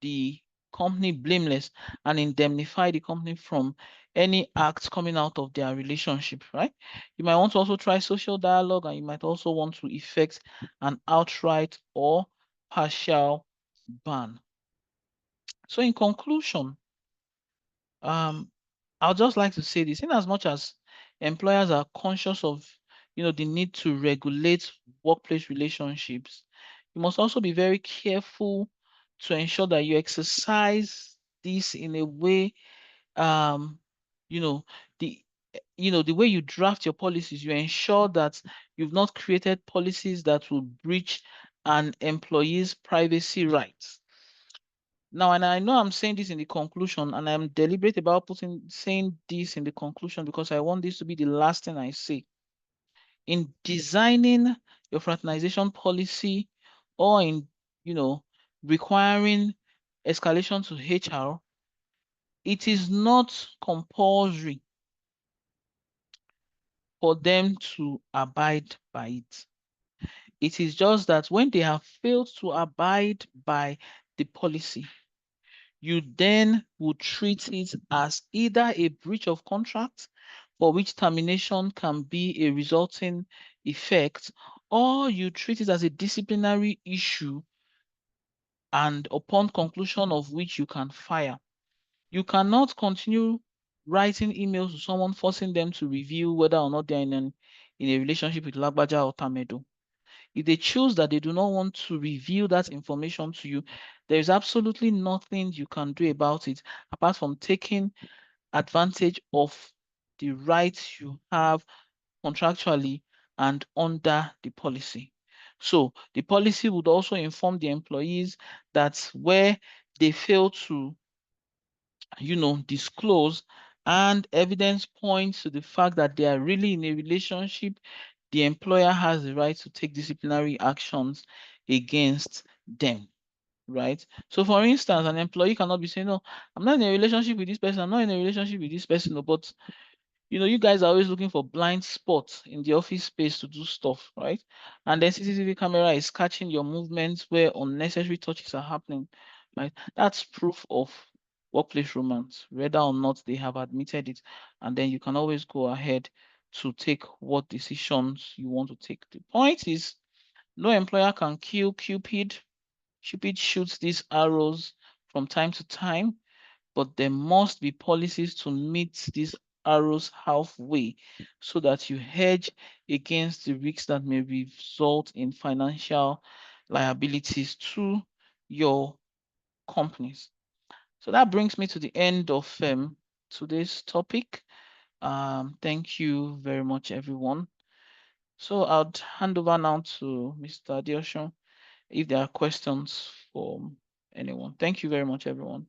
the company blameless and indemnify the company from any acts coming out of their relationship, right? You might want to also try social dialogue, and you might also want to effect an outright or partial ban. So in conclusion, I'd just like to say this: in as much as employers are conscious of, the need to regulate workplace relationships, you must also be very careful to ensure that you exercise this in a way, um, you know, the the way you draft your policies, you ensure that you've not created policies that will breach an employee's privacy rights. Now, and I know I'm saying this in the conclusion, and I'm deliberate about saying this in the conclusion because I want this to be the last thing I say. In designing your fraternization policy, or in, requiring escalation to HR, it is not compulsory for them to abide by it. It is just that when they have failed to abide by the policy, you then would treat it as either a breach of contract, for which termination can be a resulting effect, or you treat it as a disciplinary issue, and upon conclusion of which you can fire. You cannot continue writing emails to someone forcing them to review whether or not they're in a relationship with Lagbaja or Tamedo. If they choose that they do not want to reveal that information to you, there is absolutely nothing you can do about it apart from taking advantage of the rights you have contractually and under the policy. So the policy would also inform the employees that where they fail to, disclose, and evidence points to the fact that they are really in a relationship, the employer has the right to take disciplinary actions against them, right? So for instance, an employee cannot be saying, no, I'm not in a relationship with this person, I'm not in a relationship with this person, no, but you guys are always looking for blind spots in the office space to do stuff, right? And then CCTV camera is catching your movements where unnecessary touches are happening, right? That's proof of workplace romance, whether or not they have admitted it. And then you can always go ahead to take what decisions you want to take. The point is, no employer can kill Cupid. Cupid shoots these arrows from time to time, but there must be policies to meet these arrows halfway so that you hedge against the risks that may result in financial liabilities to your companies. So that brings me to the end of today's topic. Thank you very much, everyone. So I'll hand over now to Mr. Adeosun if there are questions from anyone. Thank you very much, everyone.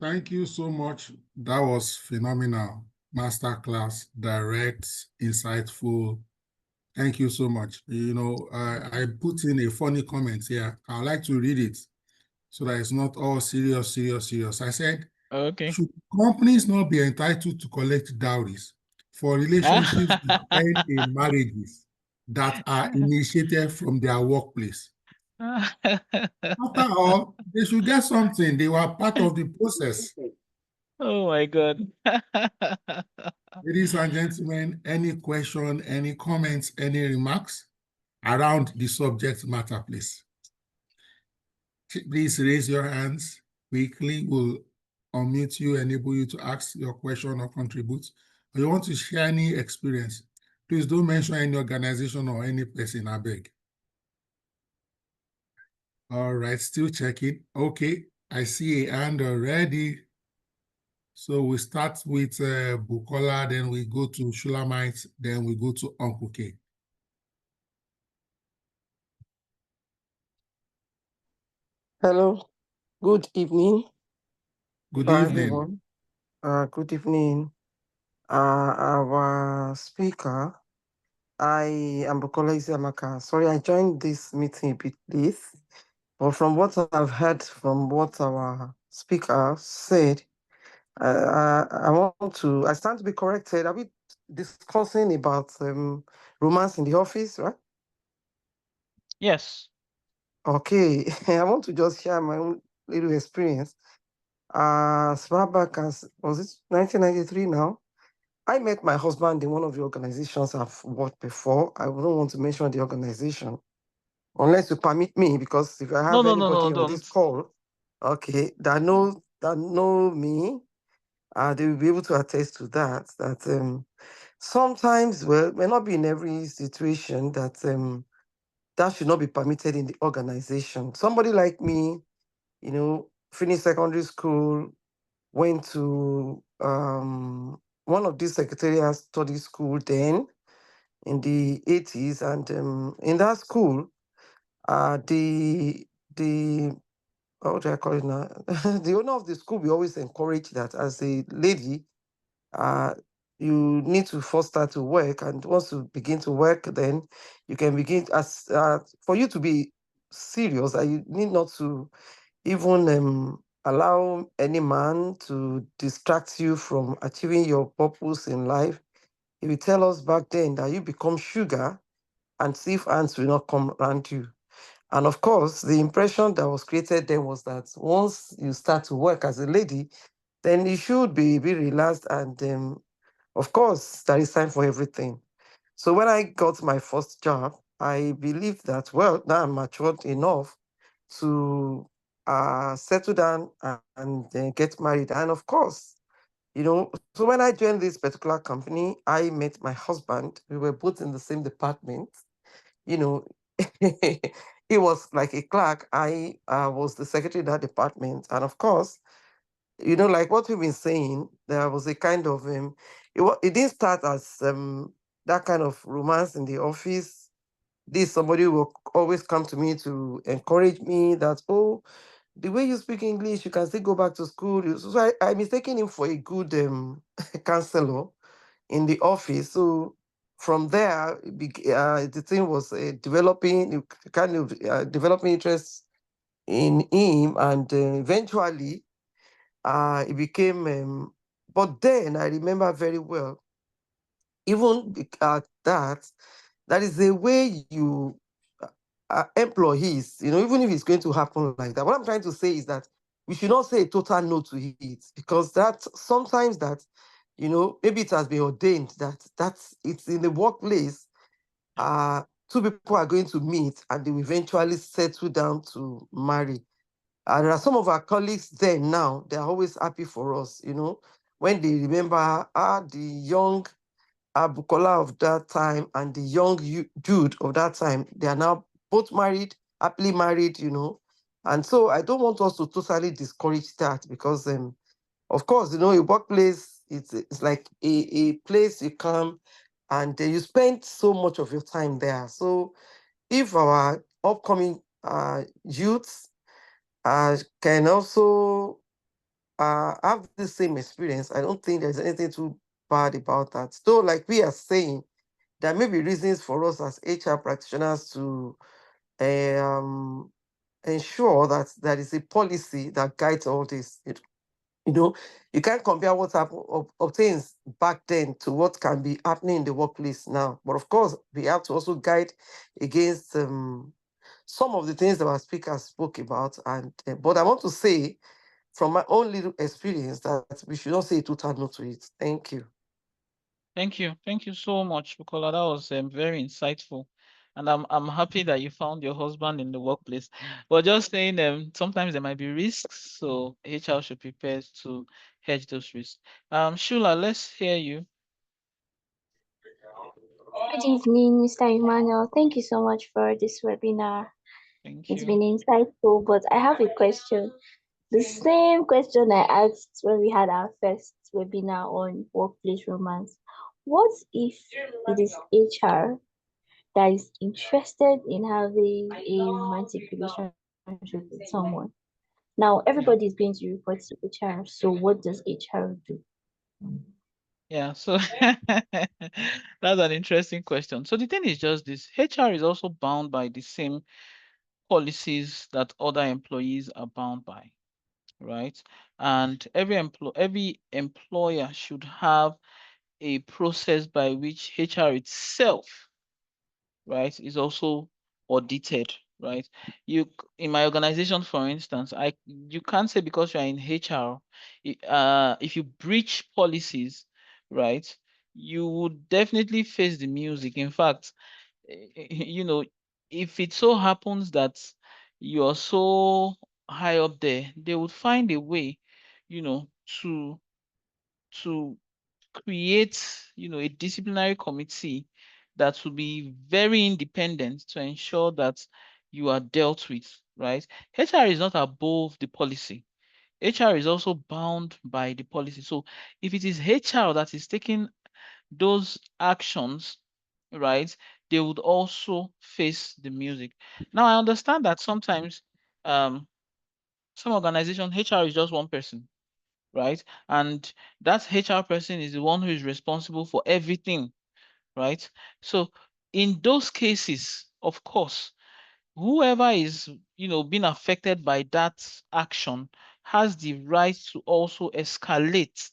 Thank you so much. That was phenomenal. Masterclass, direct, insightful. Thank you so much. I put in a funny comment here. I'd like to read it so that it's not all serious, serious, serious. I said, Okay. should companies not be entitled to collect dowries for relationships that end in marriages that are initiated from their workplace? After all, they should get something. They were part of the process. Oh my God. Ladies and gentlemen, any question, any comments, any remarks around the subject matter, please? Please raise your hands quickly. We'll unmute you, enable you to ask your question or contribute. Or you want to share any experience, please don't mention any organization or any person, I beg. All right, still checking. Okay, I see a hand already. So we start with Bukola, then we go to Shulamite, then we go to Uncle K. Hello, good evening. Good Hello, evening. everyone. Good evening. Our speaker, I am Bukola Isiamaka. Sorry, I joined this meeting a bit late, but from what I've heard from what our speaker said, I stand to be corrected. Are we discussing about romance in the office, right? Yes. Okay, I want to just share my own little experience. As far back as, was it 1993 now? I met my husband in one of the organizations I've worked before. I don't want to mention the organization, unless you permit me, because if I have anybody on this call, okay, that know me, they will be able to attest to that. That sometimes, well, may not be in every situation that that should not be permitted in the organization. Somebody like me, finished secondary school, went to one of these secretarial study school then in the 80s. And in that school, the what do I call it now? The owner of the school, we always encourage that as a lady, you need to first start to work. And once you begin to work, then you can begin as for you to be serious, you need not to even allow any man to distract you from achieving your purpose in life. He will tell us back then that you become sugar and thief ants will not come around you. And of course, the impression that was created then was that once you start to work as a lady, then you should be relaxed. And of course, there is time for everything. So when I got my first job, I believed that, well, now I'm matured enough to settle down and get married. And of course, so when I joined this particular company, I met my husband. We were both in the same department. You know, he was like a clerk. I was the secretary in that department. And of course, like what we've been saying, there was a kind of, it didn't start as that kind of romance in the office. Somebody will always come to me to encourage me that, oh, the way you speak English, you can still go back to school. So I mistaken him for a good counselor in the office. So from there, the thing was developing, kind of developing interest in him, and eventually it became. But then I remember very well, even at that is the way you employees, even if it's going to happen like that. What I'm trying to say is that we should not say a total no to it, because that sometimes that, maybe it has been ordained that it's in the workplace. Two people are going to meet and they will eventually settle down to marry. There are some of our colleagues then now, they are always happy for us, when they remember the young Bukola of that time and the young Jude of that time. They are now both married, happily married, And so I don't want us to totally discourage that, because of course, a workplace, it's like a place you come and you spend so much of your time there. So if our upcoming youths can also have the same experience, I don't think there's anything too bad about that. So like we are saying, there may be reasons for us as HR practitioners to ensure that there is a policy that guides all this. You can't compare what obtains back then to what can be happening in the workplace now. But of course, we have to also guide against some of the things that our speakers spoke about. And but I want to say, from my own little experience, that we should not say a total no to it. Thank you. Thank you. Thank you so much, Bukola. That was very insightful. And I'm happy that you found your husband in the workplace. But just saying, sometimes there might be risks, so HR should prepare to hedge those risks. Shula, let's hear you. Good evening, Mr. Emmanuel. Thank you so much for this webinar. Thank It's you. been insightful, but I have a question. The same question I asked when we had our first webinar on workplace romance. What if it is HR that is interested in having a romantic relationship with someone? Now, everybody is going to report to HR. So, what does HR do? Yeah, so that's an interesting question. So the thing is just this, HR is also bound by the same policies that other employees are bound by, right? And every employer should have a process by which HR itself, right, is also audited, right? In my organization, for instance, you can't say because you're in HR, if you breach policies, right, you would definitely face the music. In fact, if it so happens that you're so high up there, they would find a way, to to create, a disciplinary committee that will be very independent to ensure that you are dealt with, right? HR is not above the policy. HR is also bound by the policy. So if it is HR that is taking those actions, right, they would also face the music. Now, I understand that sometimes some organization, HR is just one person, right? And that HR person is the one who is responsible for everything, right? So in those cases, of course, whoever is, being affected by that action has the right to also escalate.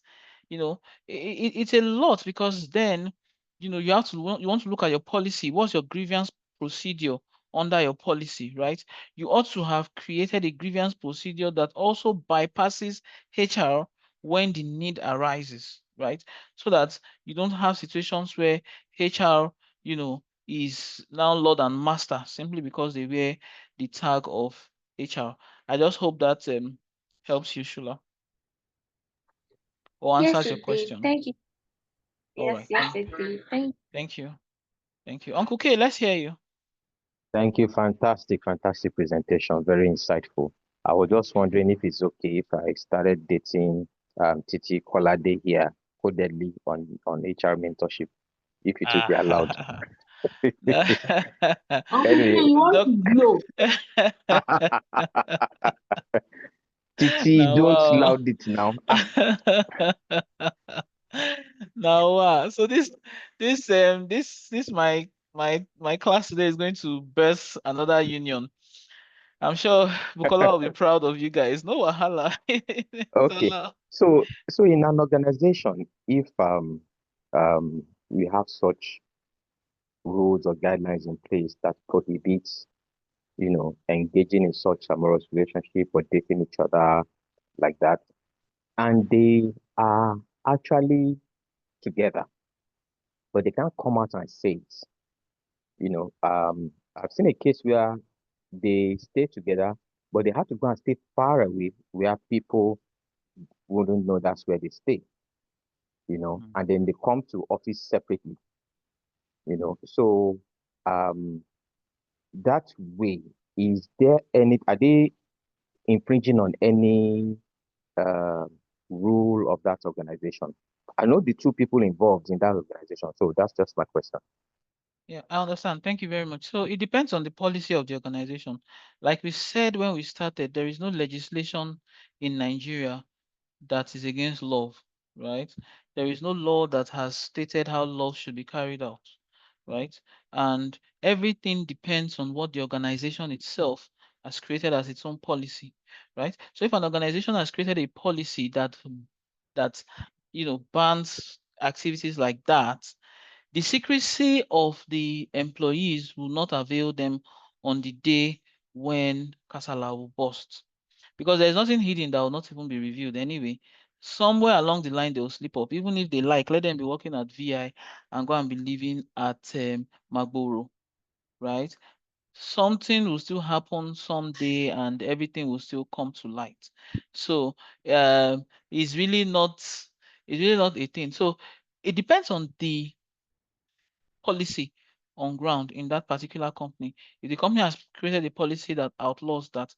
It's a lot, because then, you want to look at your policy. What's your grievance procedure under your policy, right? You ought to have created a grievance procedure that also bypasses HR when the need arises, right? So that you don't have situations where HR, is now Lord and Master simply because they wear the tag of HR. I just hope that helps you, Shula, or Yes, answers your it did. question. Thank you. All Yes, right. yes, it did. Thank you. Thank you. Uncle K, let's hear you. Thank you. Fantastic, fantastic presentation. Very insightful. I was just wondering if it's okay if I started dating Titi Kolade here, codedly on HR mentorship, if it would be allowed. Uncle, Anyway, you want Doc. to blow? Titi, Now, don't wow. loud it now. Now, so this my class today is going to burst another union. I'm sure Bukola will be proud of you guys. No wahala. Okay. So, So in an organization, if we have such rules or guidelines in place that prohibits, engaging in such amorous relationship or dating each other like that, and they are actually together, but they can't come out and say it. I've seen a case where they stay together, but they have to go and stay far away where people wouldn't know that's where they stay, and then they come to office separately, So, um, that way, are they infringing on any uh, rule of that organization? I know the two people involved in that organization, so that's just my question. yeah, I understand. Thank you very much. So it depends on the policy of the organization. Like we said when we started, there is no legislation in Nigeria that is against love, right? There is no law that has stated how love should be carried out, right? And everything depends on what the organization itself has created as its own policy, right? So if an organization has created a policy that bans activities like that, the secrecy of the employees will not avail them on the day when Kasala will burst. Because there's nothing hidden that will not even be revealed anyway. Somewhere along the line, they'll slip up. Even if they like, let them be working at VI and go and be living at Magboro, right? Something will still happen someday and everything will still come to light. So it's really not a thing. So it depends on the policy on ground in that particular company. If the company has created a policy that outlaws that,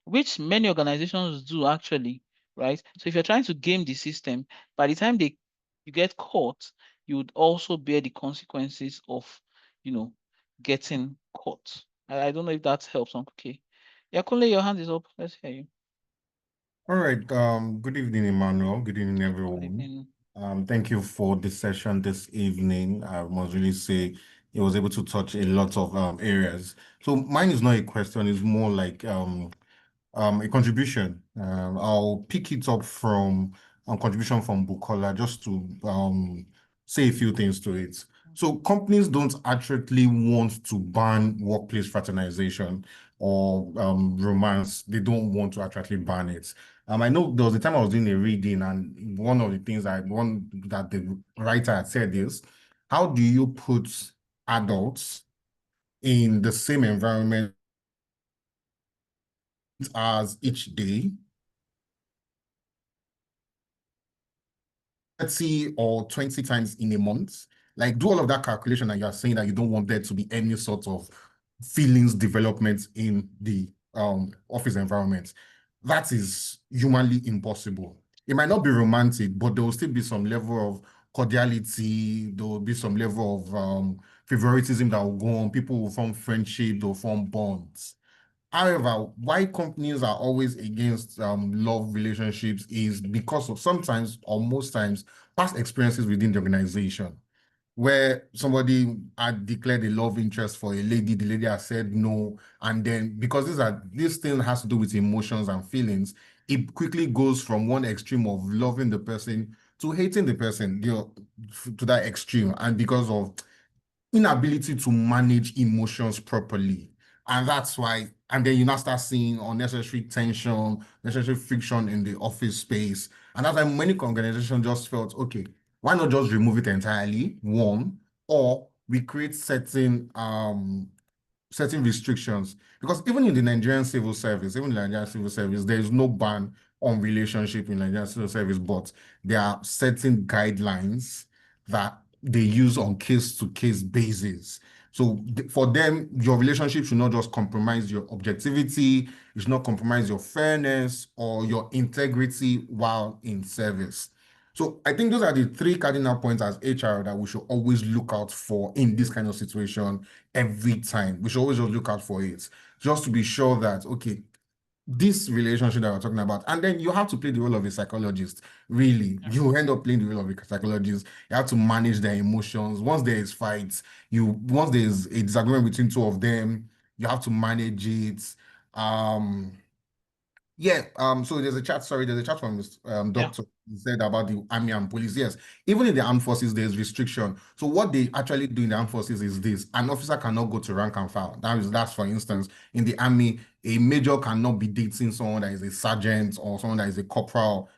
which many organizations do actually, right? So if you're trying to game the system, by the time you get caught, you would also bear the consequences of, getting caught. I don't know if that helps, Uncle K. Yeah, Kunle, your hand is up. Let's hear you. All right. Good evening, Emmanuel. Good evening, Good everyone. evening. Thank you for the session this evening. I must really say it was able to touch a lot of areas. So mine is not a question, it's more like a contribution. I'll pick it up from a contribution from Bukola just to say a few things to it. So companies don't actually want to ban workplace fraternization or romance. They don't want to actually ban it. I know there was a time I was doing a reading, and one of the things one that the writer had said is, how do you put adults in the same environment as each day, 30 or 20 times in a month? Like, do all of that calculation, and you're saying that you don't want there to be any sort of feelings development in the office environment. That is humanly impossible. It might not be romantic, but there will still be some level of cordiality. There will be some level of favoritism that will go on. People will form friendship, they'll form bonds. However, why companies are always against love relationships is because of sometimes or most times past experiences within the organization, where somebody had declared a love interest for a lady, the lady has said no, and then because this thing has to do with emotions and feelings, it quickly goes from one extreme of loving the person to hating the person, to that extreme, and because of inability to manage emotions properly. And that's why, and then you now start seeing unnecessary tension, necessary friction in the office space. And that's why many organizations just felt, okay, why not just remove it entirely? One, or we create certain restrictions, because even in the Nigerian civil service, there is no ban on relationship in Nigerian civil service, but there are certain guidelines that they use on case-to-case basis. So for them, your relationship should not just compromise your objectivity, it should not compromise your fairness or your integrity while in service. So I think those are the three cardinal points as HR that we should always look out for in this kind of situation every time. We should always just look out for it, just to be sure that, okay, this relationship that we're talking about. And then you have to play the role of a psychologist, really. You end up playing the role of a psychologist. You have to manage their emotions. Once there is fights, once there's a disagreement between two of them, you have to manage it. Yeah, so there's a chat from this doctor. He said about the army and police. Yes, even in the armed forces, there's restriction. So what they actually do in the armed forces is this: an officer cannot go to rank and file. That's for instance, in the army, a major cannot be dating someone that is a sergeant or someone that is a corporal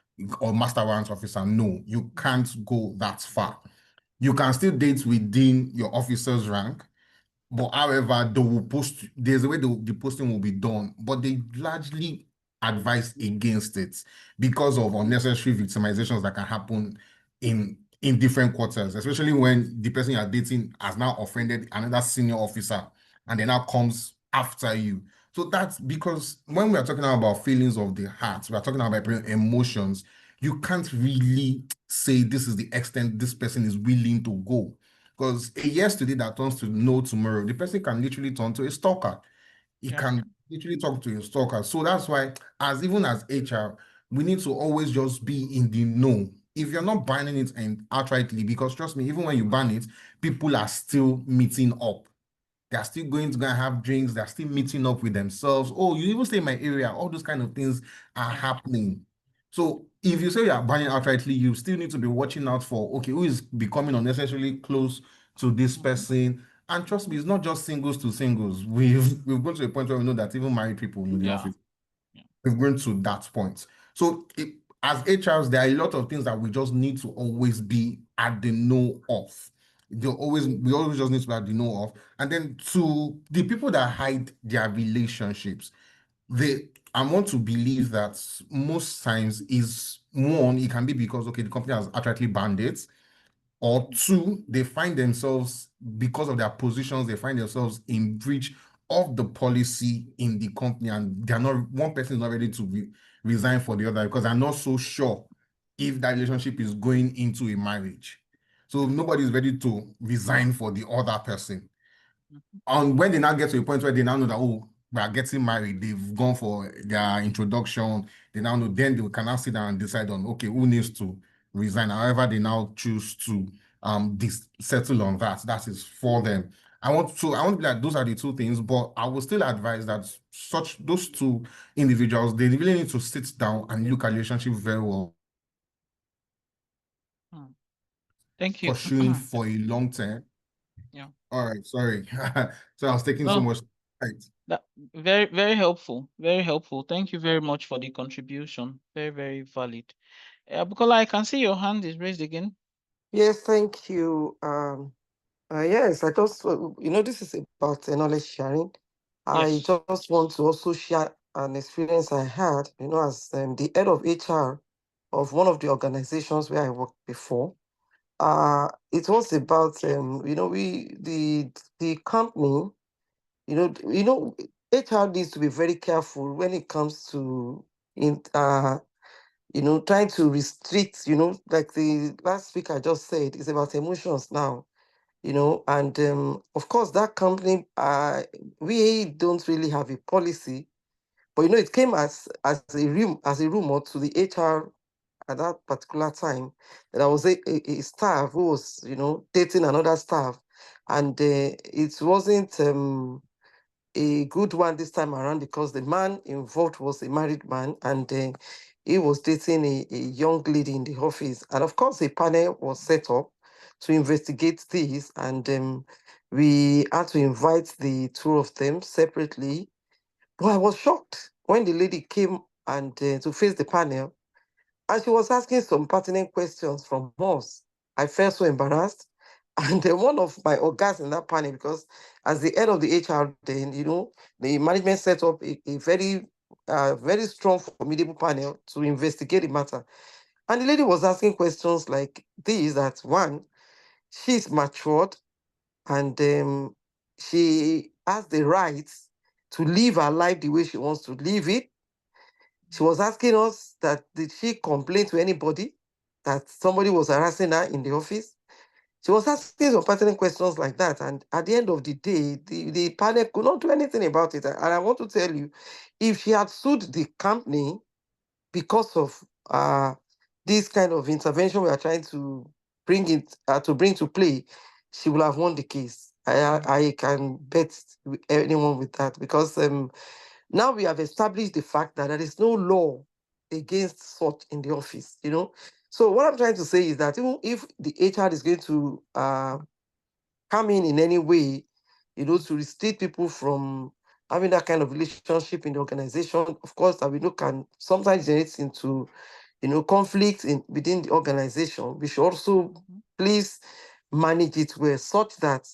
or master warrant officer. No, you can't go that far. You can still date within your officer's rank, but however, there's a way the posting will be done, but they largely advise against it because of unnecessary victimizations that can happen in different quarters, especially when the person you're dating has now offended another senior officer and then now comes after you. So that's because when we are talking about feelings of the heart, we are talking about emotions, you can't really say this is the extent this person is willing to go. Because a yes today that turns to no tomorrow, the person can literally turn to a stalker. He can literally talk to a stalker. So that's why, even as HR, we need to always just be in the know. If you're not banning it and outrightly, because trust me, even when you ban it, people are still meeting up. They're still going to go and have drinks. They're still meeting up with themselves. Oh, you even stay in my area. All those kind of things are happening. So if you say you're banning outrightly, you still need to be watching out for, okay, who is becoming unnecessarily close to this person. And trust me, it's not just singles to singles. We've gone to a point where we know that even married people in the office, we've gone to that point. So as HRs, there are a lot of things that we just need to always be at the know of. We always just need to be at the know of. And then to the people that hide their relationships, I want to believe that most times is one, it can be because okay, the company has accurately banned it, or two, they find themselves, because of their positions, they find themselves in breach of the policy in the company, and they're not, one person is not ready to resign for the other because they're not so sure if that relationship is going into a marriage. So nobody's ready to resign for the other person. And when they now get to a point where they now know that, oh, we are getting married, they've gone for their introduction, they now know, then they can now sit down and decide on, okay, who needs to resign. However, they now choose to settle on that. That is for them. I want to be like, those are the two things, but I will still advise that those two individuals, they really need to sit down and look at relationship very well. Thank you. Pursuing for a long term. Yeah. All right, sorry. So I was taking so much. Right. That very, very helpful. Very helpful. Thank you very much for the contribution. Very, very valid. Bukola, I can see your hand is raised again. Yes, thank you. Yes, I just, this is about knowledge sharing. I just want to also share an experience I had, as the head of HR of one of the organizations where I worked before. It was about, the company, HR needs to be very careful when it comes to, trying to restrict, like the last week I just said, it's about emotions now. And of course that company, we don't really have a policy, but it came as a rumor to the HR at that particular time that there was a staff who was dating another staff, and it wasn't a good one this time around because the man involved was a married man, and he was dating a young lady in the office. And of course, a panel was set up to investigate this, and we had to invite the two of them separately. But I was shocked when the lady came and to face the panel, and she was asking some pertinent questions from us. I felt so embarrassed. And then one of my organs in that panel, because as the head of the HR, then, the management set up a very, very strong, formidable panel to investigate the matter. And the lady was asking questions like this, that one, she's matured, and she has the right to live her life the way she wants to live it. She was asking us that did she complain to anybody that somebody was harassing her in the office? She was asking some pertinent questions like that. And at the end of the day, the panel could not do anything about it. And I want to tell you, if she had sued the company because of this kind of intervention we are trying to bring to play, she will have won the case. I can bet anyone with that, because now we have established the fact that there is no law against such in the office, you know. So what I'm trying to say is that even if the HR is going to come in any way, you know, to restrict people from having that kind of relationship in the organization, of course, that we know can sometimes generate into, you know, conflict within the organization. We should also please manage it well, such that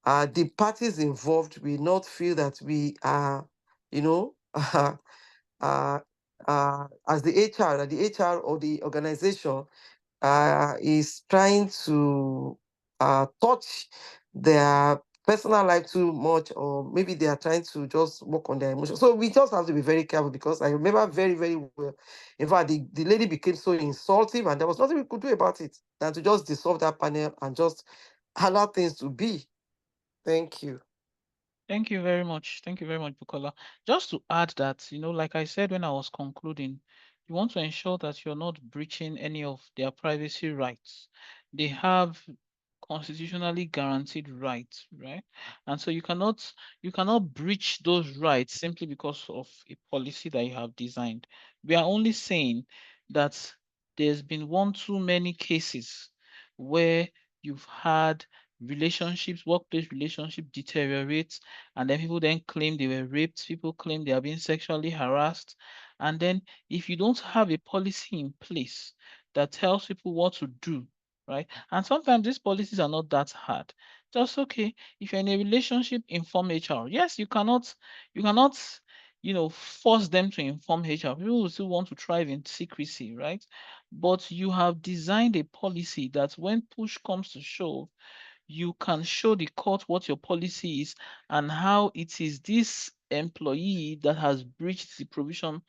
the parties involved will not feel that we are, you know, as the HR or the organization is trying to touch their personal life too much, or maybe they are trying to just work on their emotions. So we just have to be very careful, because I remember very, very well. In fact, the lady became so insulting, and there was nothing we could do about it than to just dissolve that panel and just allow things to be. Thank you. Thank you very much. Thank you very much, Bukola. Just to add that, like I said when I was concluding, you want to ensure that you're not breaching any of their privacy rights. They have constitutionally guaranteed rights, right? And so you cannot breach those rights simply because of a policy that you have designed. We are only saying that there's been one too many cases where you've had workplace relationship deteriorate, and then people then claim they were raped, people claim they are being sexually harassed. And then if you don't have a policy in place that tells people what to do, right? And sometimes these policies are not that hard. Just okay, if you're in a relationship, inform HR. Yes, you cannot, force them to inform HR. People will still want to thrive in secrecy, right? But you have designed a policy that when push comes to shove, you can show the court what your policy is and how it is this employee that has breached the provision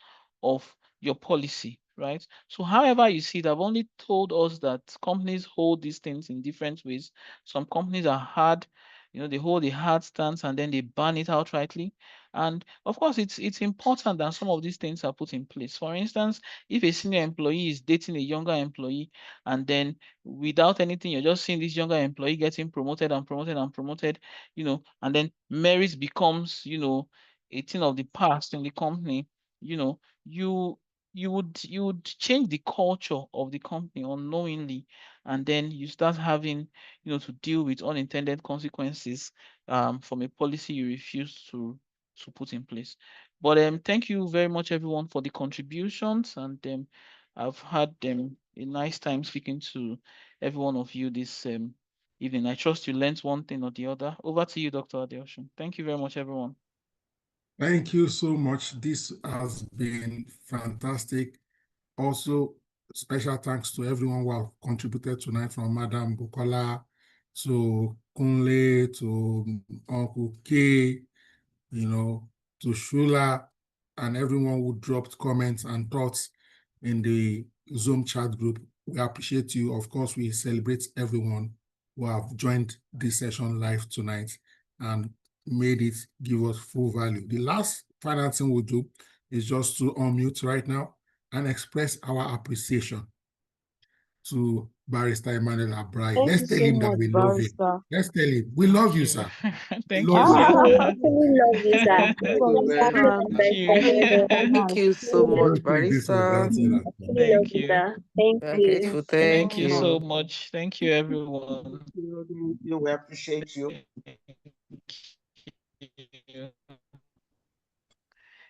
of your policy, right? So, however you see it, I've only told us that companies hold these things in different ways. Some companies are hard, they hold a hard stance and then they ban it outrightly. And of course, it's important that some of these things are put in place. For instance, if a senior employee is dating a younger employee, and then without anything, you're just seeing this younger employee getting promoted and promoted and promoted, and then merit becomes, a thing of the past in the company, you know, you you would change the culture of the company unknowingly, and then you start having, to deal with unintended consequences from a policy you refuse to put in place. But thank you very much everyone for the contributions, and I've had a nice time speaking to every one of you this evening. I trust you learned one thing or the other. Over to you, Dr. Adeosun. Thank you very much, everyone. Thank you so much. This has been fantastic. Also, special thanks to everyone who have contributed tonight, from Madam Bukola to Kunle to Uncle K, to Shula, and everyone who dropped comments and thoughts in the Zoom chat group. We appreciate you. Of course, we celebrate everyone who have joined this session live tonight and made it give us full value. The last final thing we'll do is just to unmute right now and express our appreciation to Barrister Emmanuel Abrai. Thank Let's you tell so him that much, we love him. Barrister. Let's tell him we Thank love you, you. sir. We Thank love you, you, sir. We sir. actually love you, sir. Thank you From very starting much. from Thank the you. second Thank you so I much, don't take this for Barrister. granted at all. We love Thank you, you. sir. Thank We are you. grateful. Thank Thank you so you. much. Thank you, everyone. We appreciate you.